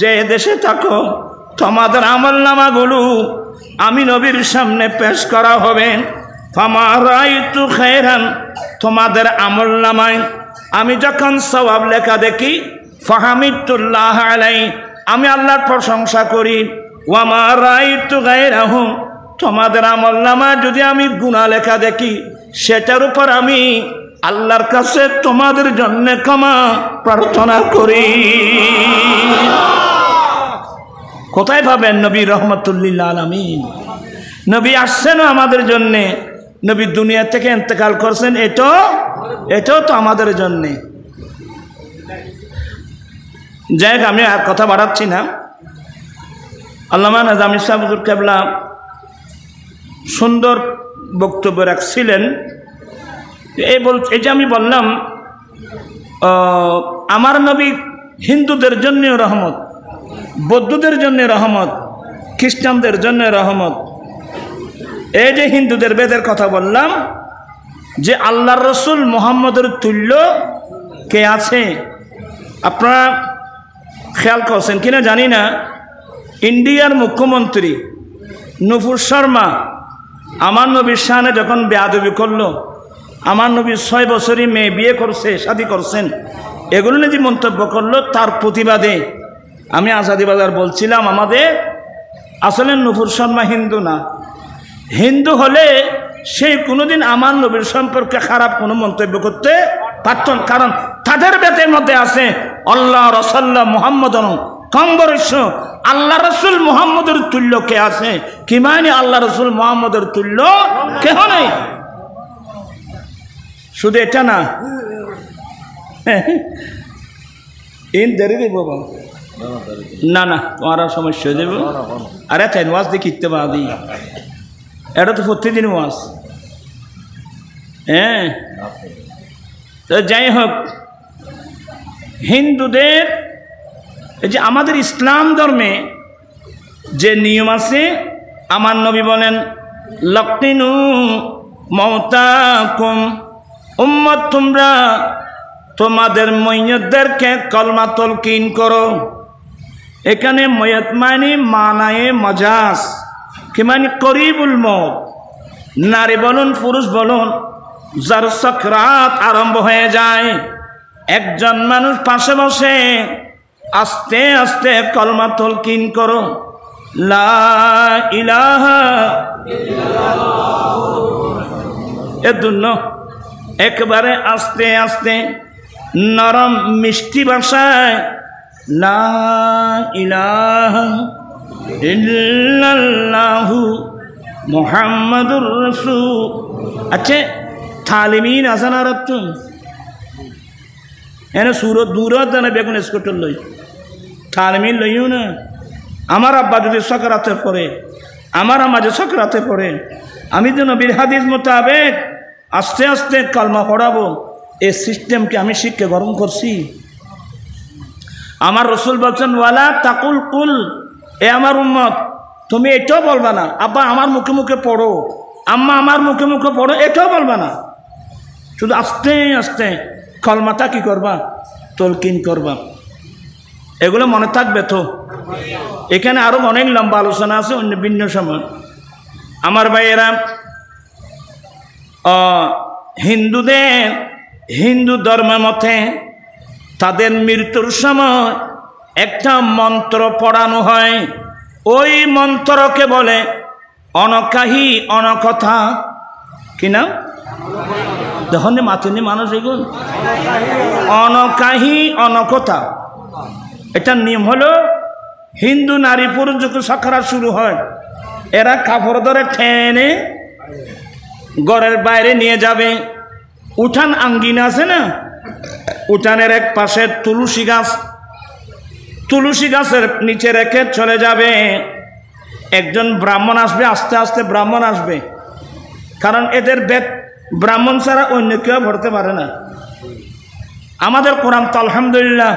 A: যে দেশে থাকো, তোমাদের আমলনামাগুলো আমি নবীর সামনে পেশ করা হবে। ফামা রাআইতু খায়রান, তোমাদের আমলনামায় আমি যখন সওয়াব লেখা দেখি, ফাহামিদুল্লাহ আলাইহি, আমি আল্লাহর প্রশংসা করি। ওয়া মা রাআইতু গায়রাহু, তোমাদের আমলনামায় যদি আমি গুনাহ লেখা দেখি, সেটার উপর আমি আল্লাহর কাছে তোমাদের জন্য ক্ষমা প্রার্থনা করি। কোথায় পাবেন নবী রহমাতুল লিল আলামিন? নবী আসছেন আমাদের জন্য, নবী দুনিয়া থেকে ইন্তেকাল করছেন, এটাও তো আমাদের জন্য। যাই হোক, আমি আর কথা বাড়াচ্ছি না। আল্লামা নাজামি সাহেব হুজুর কেবলা সুন্দর বক্তব্য রাখছিলেন। এই যে আমি বললাম, আমার নবী হিন্দুদের জন্য রহমত, বৌদ্ধদের জন্য রহমত, খ্রিস্টানদের জন্য রহমত। এই যে হিন্দুদের বেদের কথা বললাম, যে আল্লাহর রসুল মুহাম্মদের তুল্য কে আছে? আপনারা খেয়াল করছেন কিনা জানি না, ইন্ডিয়ার মুখ্যমন্ত্রী নুপুর শর্মা আমার নবীর শানে যখন বেয়াদবি করলো, আমার নবী 6 বছরই মেয়ে বিয়ে করছে, শাদী করছেন, এগুলো নিয়ে যে মন্তব্য করলো, তার প্রতিবাদে আমি আজাদি বাজার বলছিলাম, আমাদের আসলে নুপুর শর্মা হিন্দু না। হিন্দু হলে সে কোনোদিন আমার নবীর সম্পর্কে খারাপ কোনো মন্তব্য করতে পারত না, কারণ তাদের বেতের মধ্যে আছে আল্লাহ রাসূলুল্লাহ মুহাম্মাদুন কম্বরস্য, আল্লাহ রসুল মুহাম্মদের তুল্য কে আছে? কি মানে আল্লাহ রসুল মুহাম্মদের তুল্য কেহ নেই। শুধু এটা না, দেরি দেব না, না তোমার সমস্যা দেব। আরে তাই ওয়াজ দিয়ে কিনতে পারি, এটা তো প্রতিদিন ওয়াজ। হ্যাঁ, তো যাই হোক, হিন্দুদের এই যে আমাদের ইসলাম ধর্মে যে নিয়ম আছে, আমার নবী বলেন, লাকিনু মাউতাকুম, উম্মত তোমরা তোমাদের মইয়তদেরকে কলমা তালকিন করো। এখানে মইয়ত মানে মানায়ে মাজাজ, কি মানে করিবুল মউত, নারী বলুন পুরুষ বলুন, যার সাকরাত আরম্ভ হয়ে যায়, একজন মানুষ পাশে বসে আস্তে আস্তে কলমা তালকিন করো, লা ইলাহা ইল্লাল্লাহ, এদুন্ন একবারে আস্তে আস্তে নরম মিষ্টি ভাষায় লা ইলাহা ইল্লাল্লাহু মুহাম্মাদুর রাসূল। আচ্ছা, তালিমিন আসান আর তুম এনে সুরত দূরত জানে বেগুন স্কুটার লই, তালিমিন লইও না। আমার আব্বা যদি সকরাতে পড়ে, আমার আম্মা যে সকরাতে পড়ে, আমি তো নবীর হাদিস মোতাবেক আস্তে আস্তে কালমা পড়াবো, এই সিস্টেমকে আমি শিখকে গরম করছি। আমার রসুল বলছেন, ওয়ালা তাকুল কুল, এ আমার উম্মত তুমি এটাও বলবা না, আব্বা আমার মুখে মুখে পড়ো, আম্মা আমার মুখে মুখে পড়ো, এটাও বলবা না, শুধু আস্তে আস্তে কলমাটা কি করবা? তালকিন করবা। এগুলো মনে থাকবে তো? এখানে আরো অনেক লম্বা আলোচনা আছে অন্য ভিন্ন সময়। আমার ভাইয়েরা, হিন্দুদের হিন্দু ধর্মের মতে তাদের মৃত্যুর সময় একটা মন্ত্র পড়ানো হয়, ওই মন্ত্রকে বলে অনকাহি অনকথা। কি নাম? দেখুন মাতুনি মানুষ এগুলো অনকাহি অনকথা। এটার নিয়ম হলো, হিন্দু নারী পুরুষ যখন সাক্ষাৎ শুরু হয়, এরা কাপড় ধরে টেনে ঘরের বাইরে নিয়ে যাবে। উঠান আঙ্গিনা আছে না, উঠানের এক পাশে তুলসী গাছ, তুলসী গাছের নিচে রেখে চলে যাবে। একজন ব্রাহ্মণ আসবে, আস্তে আস্তে ব্রাহ্মণ আসবে, কারণ এদের বেদ ব্রাহ্মণ ছাড়া অন্য কেউ পড়তে পারে না। আমাদের কোরআন তো আলহামদুলিল্লাহ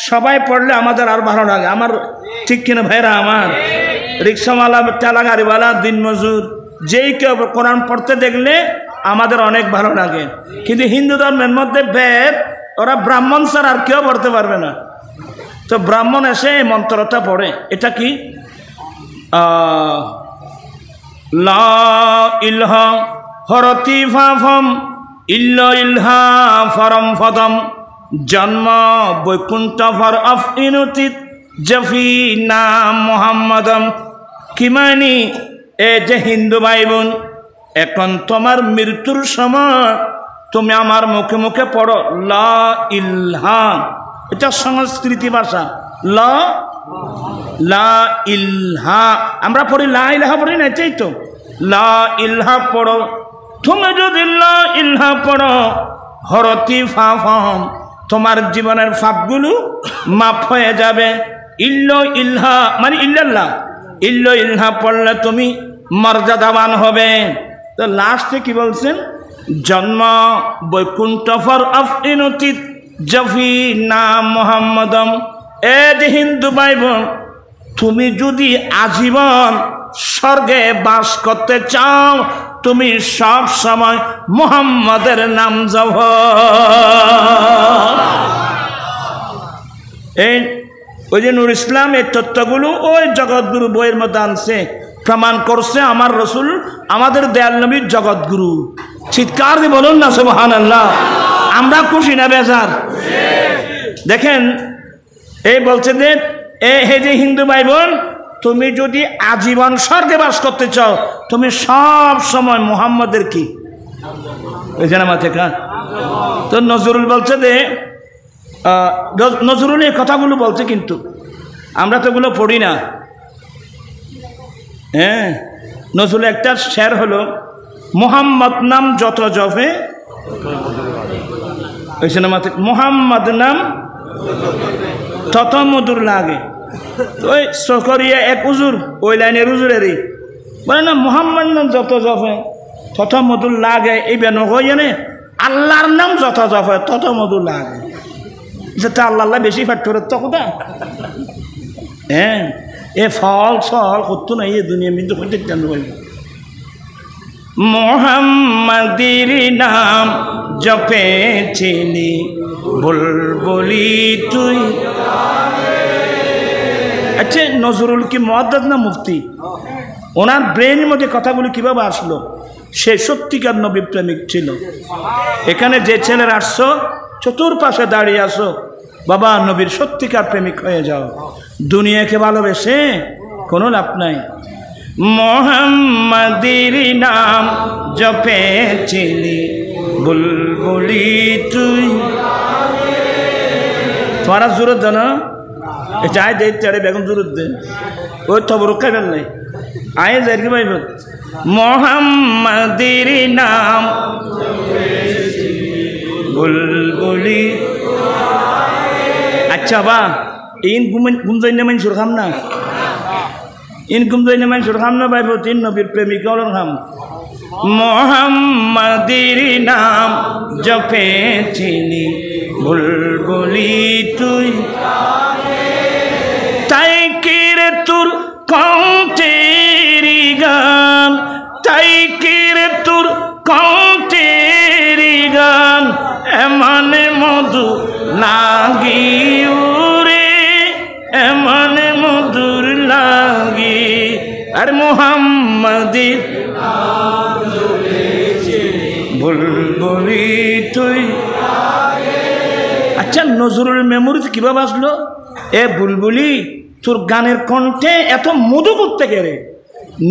A: সবাই পড়লে আমাদের আর ভালো লাগে। আমার ঠিক কিনা ভাইরা? আমার রিক্সাওয়ালা, ঠেলা গাড়িওয়ালা, দিনমজুর, যেই কেউ কোরআন পড়তে দেখলে আমাদের অনেক ভালো লাগে। কিন্তু হিন্দু ধর্মের মধ্যে বেদ ওরা ব্রাহ্মণ ছাড়া আর কেউ পড়তে পারবে না। তো ব্রাহ্মণ এসে এই মন্ত্রটা পড়ে। এটা কি? লা ইলাহা হরতি ফাফম ইল্ল ইলহা ফরম ফদম জন্ম বৈকুণ্ঠ ফর অফ ইনুতিত জফি নাম মোহাম্মদম। কি মানি? এ যে হিন্দু ভাই বোন, এখন তোমার মৃত্যুর সময় তুমি আমার মুখে মুখে পড়ো লা ইলাহা। এটা সংস্কৃতি ভাষা। লা ইলাহা আমরা পড়ি, লা ইলাহা পড়ি না, এটাই তো। লা ইলাহা পড়ো। তুমি যদি লা ইলাহা পড়ো, হরতি ফাফম, তোমার জীবনের পাপগুলো মাফ হয়ে যাবে। ইল্ল ইলাহা মানে ইল্লাল্লাহ, ইল্ল ইলাহা পড়লে তুমি মর্যাদাবান হবে। তো লাস্টে কি বলছেন? জন্ম বৈকুণ্ঠ ফর অফ ইনুতিত জফি নাম মোহাম্মদম। এ যে হিন্দু ভাই বোন, তুমি যদি আজীবন স্বর্গে বাস করতে চাও, তুমি সব সময় মুহাম্মাদের নাম জপ। এই ওই যে নূর ইসলাম এই তথ্যগুলো ওই জগৎগুরু বইয়ের মধ্যে আনছে, প্রমাণ করছে আমার রসুল আমাদের দয়াল নবীর জগৎগুরু। চিৎকার দিয়ে বলুন না সুবহানাল্লাহ। আমরা খুশি না বেজার? দেখেন এই বলছে যে হে যে হিন্দু ভাই বোন, তুমি যদি আজীবন স্বর্গে বাস করতে চাও, তুমি সব সময় মুহাম্মাদের কি ওই জানা মাথে কা। তো নজরুল বলছে যে নজরুল এই কথাগুলো বলছে, কিন্তু আমরা তো এগুলো পড়ি না। হ্যাঁ, নজরুল একটা শের হলো, মুহাম্মদ নাম যত জপে ওই সিনেমাতে মুহাম্মদ নাম তত মধুর লাগে। ওই সকরিয়া এক উজুর, ওই লাইনের উজুরেরই বলে না, মুহাম্মদ নাম যত জপে তত মধুর লাগে। এই বেন জানে আল্লাহর নাম যত জপে তত মধুর লাগে। যেটা আল্লাহ বেশি ফ্যাক্টরের তো কথা। হ্যাঁ, এ ফল সল করতো না এই দুনিয়া কিন্তু হইতে কেন বলবো। মুহাম্মাদের নাম জপেছিলি বুলবুলি তুই। আচ্ছা, নজরুল কি মুহাদ্দিস না মুফতি? ওনার ব্রেনের মধ্যে কথাগুলি কিভাবে আসলো? সে সত্যিকার নবী প্রেমিক ছিল। এখানে যে ছেলেরা আসছো, চতুর্পাশে দাঁড়িয়ে আসো, বাবা নবীর সত্যিকার প্রেমিক হয়ে যাও। দুনিয়াকে ভালোবেসে কোনো লাভ নাই। মুহাম্মাদের নাম জপেছিলি বুলবুলি তুই। তোমারা জোরত জানো? এটা আয় দে তেরে বেগম জোরত দে, ওই তবর খাইবেন নাই আয় যাই কি ভাইব। মুহাম্মাদের নাম বুলবুলি। আচ্ছা বা ইন গুমজাই না মাইন সুরখাম না, ইন গুমজাই না মাইন সুরখাম না ভাইব। তিন নবীর প্রেমিক হলেন খাম। মুহাম্মাদের নাম জপেছিলি বুলবুলি তুই। তাই কি রে তোর কণ্ঠেরি গান, তাই কি রে তোর কণ্ঠেরি গান, এমন মধু লাগি রে, এমন মধুর লাগি। আর মুহাম্মাদের বুলবুলি তুই। আচ্ছা, নজরুল মেমোরিতে কিভাবে আসলো? এ বুলবুলি, তোর গানের কণ্ঠে এত মধু করতে গেলে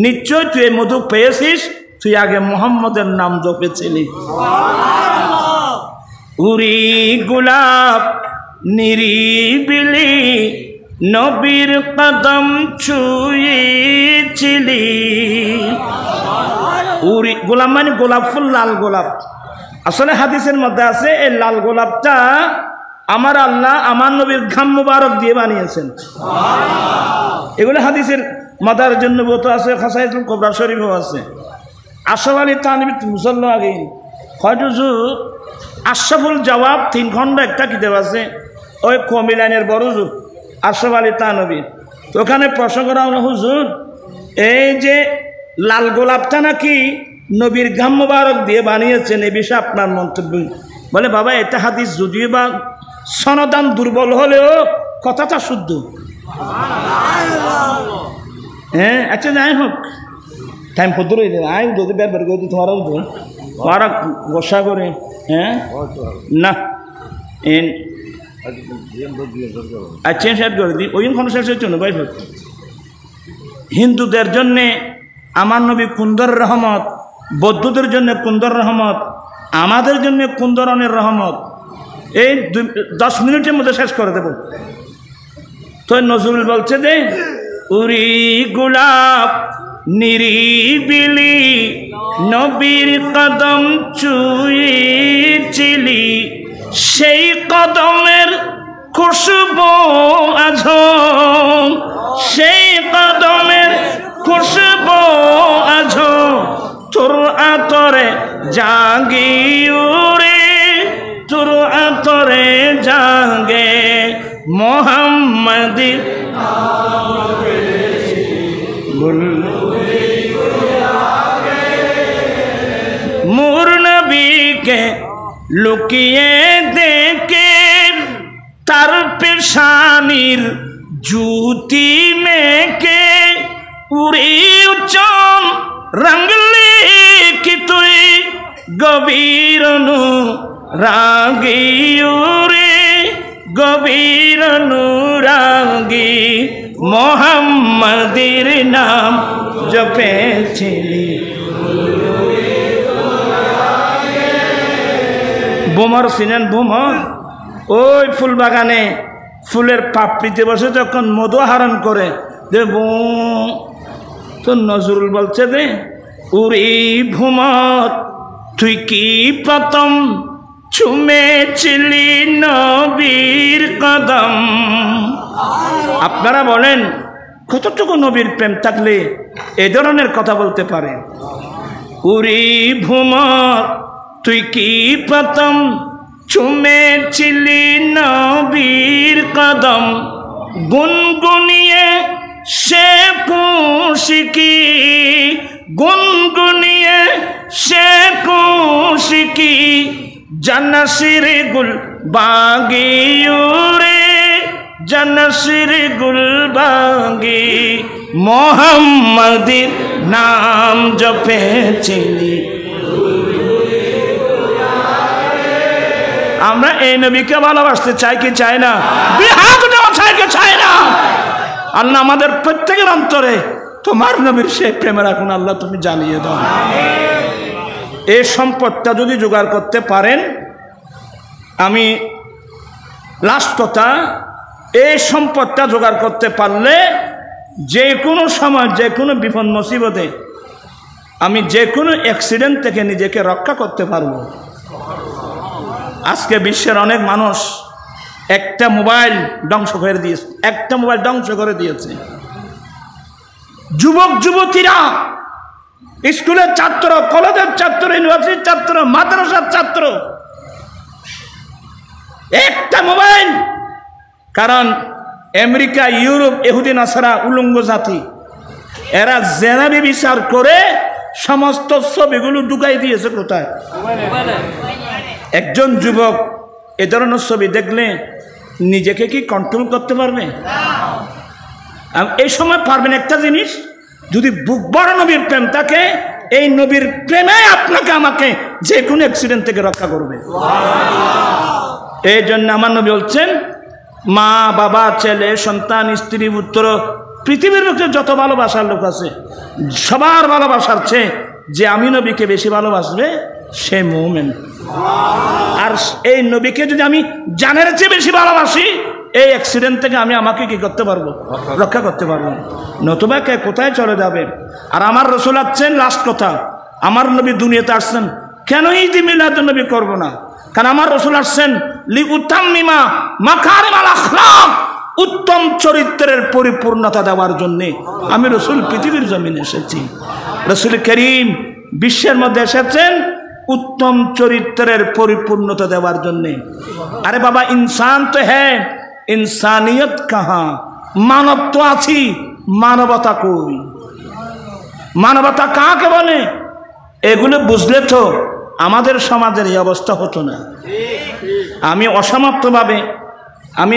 A: নিশ্চয় তুই এই মধু পেয়েছিস, তুই আগে মুহাম্মদের নাম জপেছিলি। উরি গোলাপ নিরিবিলি নবীর কদম ছুঁয়েছিলি। উরি গোলাপ মানে গোলাপ ফুল, লাল গোলাপ। আসলে হাদিসের মধ্যে আছে এই লাল গোলাপটা আমার আল্লাহ আমার নবীর ঘাম মুবারক দিয়ে বানিয়েছেন। এগুলো হাদিসের মাদার জন্য আছে, খাসাইতুল কুবরা শরীফও আছে। আশরাফ আলী থানভী মুসাল্লা আগে হয়তো আশরাফুল জবাব 3 খণ্ড একটা কিতাব আছে, ওই কমিলানের বড় হুজুর আশরাফ আলী থানভী। তো ওখানে প্রশ্ন করা হলো, হুজুর এই যে লাল গোলাপটা নাকি নবীর ঘাম মুবারক দিয়ে বানিয়েছেন, এ বিষয়ে আপনার মন্তব্য? বলে বাবা এটা হাদিস যদিও বা সনদান দুর্বল হলেও কথাটা শুদ্ধ। হ্যাঁ আচ্ছা যাই হোক, টাইম কত রয়েছে আয় যদি বের করে তোমারা গোসা করে। হ্যাঁ না আচ্ছা শেষ করে দিই, ওই কোনো শেষের জন্য ভাই হিন্দুদের জন্যে আমার নবী কুন্দর রহমত, বৌদ্ধদের জন্য কুন্দর রহমত, আমাদের জন্য কুন্দরনের রহমত। এই 10 মিনিটের মধ্যে শেষ করে দেব। তো নজরুল বলছে যে উরি গোলাপ নিরিবিলি নবীর কদম চুইছিলি, সেই কদমের খুশবু আজো, সেই কদমের খুশবু আজো তোর আতরে জাগি উরে, তোর আতরে জাগে মোহাম্মদী মোর নবীকে লুকিয়ে দেখে তার পেশানির জুতি মেকে উড়ি উচ্চম রঙলি কি তুই গভীর রাগি উরে, গভীর রাগি মোহাম্মদের নাম জপেছিলি। ভ্রমর চিনেন? ভ্রমর ওই ফুল বাগানে ফুলের পাপড়িতে বসে যখন মধু আহরণ করে দেব। তো নজরুল বলছে যে উরি ভ্রমর তুই কি প্রথম ছুমেছিলি নবীর কদম। আপনারা বলেন কতটুকু নবীর প্রেম থাকলে এ ধরনের কথা বলতে পারে? উরি ভ্রমর তুই কি প্রথম ছুমেছিলি নবীর কদম, গুনগুনিয়ে সে কুশিকি, গুনগুনিয়ে সে কুশিকি জান্নাসির গুল বাগি উরে, জান্নাসির গুল বাগি মোহাম্মদের নাম জপেছিলি। আমরা এই নবীকে ভালোবাসতে চাই কি চাই না? বিহাত দেওয়া চাই কি চাই না? আল্লাহ আমাদের প্রত্যেকের অন্তরে তোমার নবীর সেই প্রেমের আগুন আল্লাহ তুমি জ্বালিয়ে দাও। এই সম্পদটা যদি জোগাড় করতে পারেন, আমি লাস্ট কথা, এই সম্পদটা জোগাড় করতে পারলে যে কোনো সময় যে কোনো বিপদ মুসিবতে আমি যে কোনো অ্যাক্সিডেন্ট থেকে নিজেকে রক্ষা করতে পারবো। আজকে বিশ্বের অনেক মানুষ একটা মোবাইল ধ্বংস করে দিয়েছে, একটা মোবাইল ধ্বংস করে দিয়েছে। যুবক যুবতীরা, স্কুলের ছাত্র, কলেজের ছাত্র, ইউনিভার্সিটির ছাত্র, মাদ্রাসার ছাত্র, একটা মোবাইল। কারণ আমেরিকা, ইউরোপ, ইহুদি নাসারা উলঙ্গ জাতি, এরা জেনাবি বিচার করে সমস্ত ছবিগুলো ঢুকাই দিয়েছে কোথায়? একজন যুবক এ ধরনের ছবি দেখলে নিজেকে কি কন্ট্রোল করতে পারবে? এই সময় পারবেন একটা জিনিস, যদি বুক বড় নবীর প্রেম থাকে, এই নবীর প্রেমে আপনাকে আমাকে যে কোনো অ্যাক্সিডেন্ট থেকে রক্ষা করবে। এই জন্য আমার নবী বলছেন, মা বাবা ছেলে সন্তান স্ত্রী পুত্র পৃথিবীর লোকের যত ভালোবাসার লোক আছে সবার ভালোবাসার চেয়ে যে আমি নবীকে বেশি ভালোবাসবে সে মুমিন। আর এই নবীকে যদি আমি জানের চেয়ে বেশি ভালোবাসি, এই অ্যাক্সিডেন্ট থেকে আমি আমাকে কি করতে পারবো? রক্ষা করতে পারবো। নতুবা কে কোথায় চলে যাবে? আর আমার রসুল আসছেন, লাস্ট কথা, আমার নবী দুনিয়াতে আসছেন কেন ঈদ মিলাদুন নবী করবো না? কারণ আমার রাসূল আসছেন লিউতাম্মিমা মাকারিমাল আখলাক, উত্তম চরিত্রের পরিপূর্ণতা দেওয়ার জন্য আমি রাসূল পৃথিবীর জমিনে এসেছি। রাসূল করিম বিশ্বের মধ্যে এসেছেন উত্তম চরিত্রের পরিপূর্ণতা দেওয়ার জন্য। আরে বাবা, ইনসান তো হ্যাঁ, ইনসানিয়ত কাহা, মানব তো আছি, মানবতা কই? মানবতা কাকে বলে? এগুলো বুঝলে তো আমাদের সমাজের এই অবস্থা হতো না। আমি অসমাপ্তভাবে আমি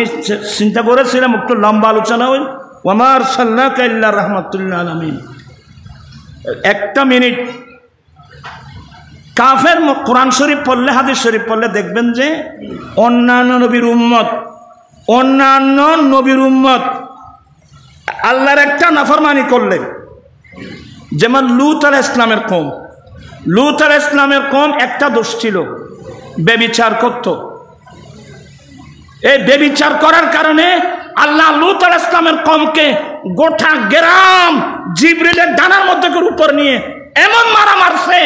A: চিন্তা করেছিলাম একটু লম্বা আলোচনা হই, ওয়ামার সাল্লাকা ইল্লা রাহমাতুল লিল আলামিন। একটা মিনিট কাফের কোরআন শরীফ পড়লে, হাদিস শরীফ পড়লে দেখবেন যে অন্যান্য নবীর উম্মত আল্লাহর একটা নাফরমানি করলেন। যেমন লূত আলাইহিস সালামের কওম একটা দোষ ছিল, ব্যভিচার করত। এই ব্যভিচার করার কারণে আল্লাহ লূত আলাইহিস সালামের কওমকে গোটা গ্রাম জিবরিলের ডানার মধ্যে করে উপর নিয়ে এমন মারা মারছে,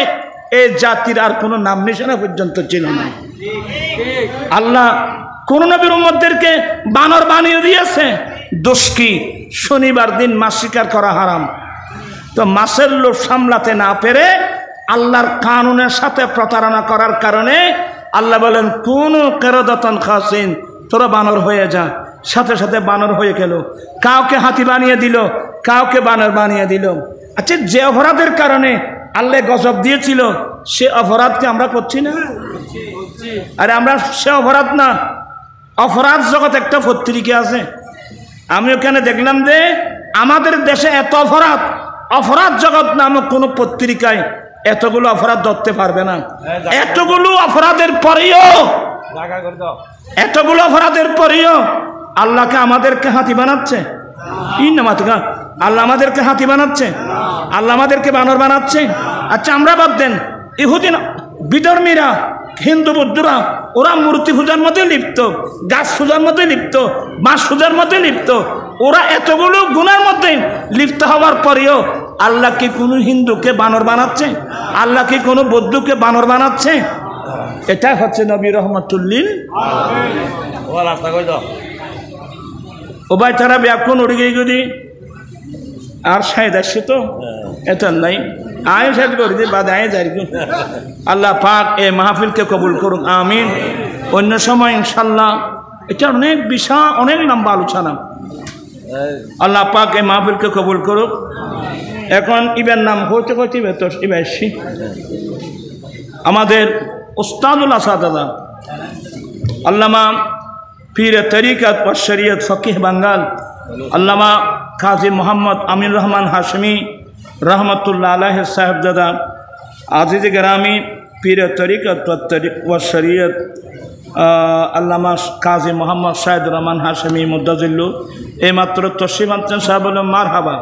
A: এই জাতির আর কোনো নাম নিশানা পর্যন্ত ছিল না। আল্লাহ কোন নবীর উম্মতদেরকে বানর বানিয়ে দিয়েছে। দোষ কি? শনিবার দিন মাছ শিকার করা হারাম। তো মাছের লোভ সামলাতে না পেরে আল্লাহর কানুনের সাথে প্রতারণা করার কারণে আল্লাহ বলেন কোন কেরাদাতান খাসিন, তোরা বানর হয়ে যা। সাথে সাথে বানর হয়ে গেল, কাউকে হাতি বানিয়ে দিল, কাউকে বানর বানিয়ে দিল। আচ্ছা, যে অপরাধের কারণে আল্লাহ গজব দিয়েছিল সে অপরাধকে আমরা করছি না? আরে আমরা সে অপরাধ না, অপরাধ জগৎ একটা পত্রিকা আছে, আমি ওখানে দেখলাম যে আমাদের দেশে এত অপরাধ জগৎ নামক কোনো পত্রিকায় এতগুলো অপরাধ ধরতে পারবে না। এতগুলো অপরাধের পরেও আল্লাহকে আমাদেরকে হাতি বানাচ্ছে। আল্লাহ আমাদেরকে হাতি বানাচ্ছে, আল্লাহ আমাদেরকে বানর বানাচ্ছে। আচ্ছা, আমরা বাদ দেন, ইহুদি বিধর্মীরা, হিন্দু বৌদ্ধরা, ওরা মূর্তি পূজার মধ্যে লিপ্ত, গাছ পূজার মধ্যে লিপ্ত, বাঁশ পূজার মধ্যে লিপ্ত। ওরা এতগুলো গুণের মধ্যে লিপ্ত হওয়ার পরেও আল্লাহ কি কোনো হিন্দুকে বানর বানাচ্ছে? আল্লাহ কি কোনো বৌদ্ধকে বানর বানাচ্ছে? এটা হচ্ছে নবী রহমাতুল লিল ও ভাই, তারা ব্যাকুন উড়ে গিয়ে যদি আর শায়দ আসছে তো এটা নাই, আয় শেষ করে দিই, বাদ আয় যাই। আল্লাহ পাক এ মাহফিলকে কবুল করুন, আমিন। অন্য সময় ইনশাল্লাহ এটা অনেক বিষয়, অনেক লম্বা আলোচনা। আল্লাহ পাক এ মাহফিলকে কবুল করুক। এখন ইবের নাম হইতে তো ইবেশি আমাদের উস্তাদুল আসাদাদা আল্লামা পীর তরিকত ও শরীয়ত ফকিহ বাঙ্গাল আল্লামা কাজী মোহাম্মদ আমিনুর রহমান হাশমি রহমতুল্লাহ আলাইহি সাহেবজাদা আজিজ গ্রামী পীর তরিকত ও শরীয়ত আল্লামা কাজী মোহাম্মদ শাহিদুর রহমান হাশমি মুদ্দাজিল্লু এইমাত্র তশরিফ আনছেন, সাহেব বললেন মারহাবা।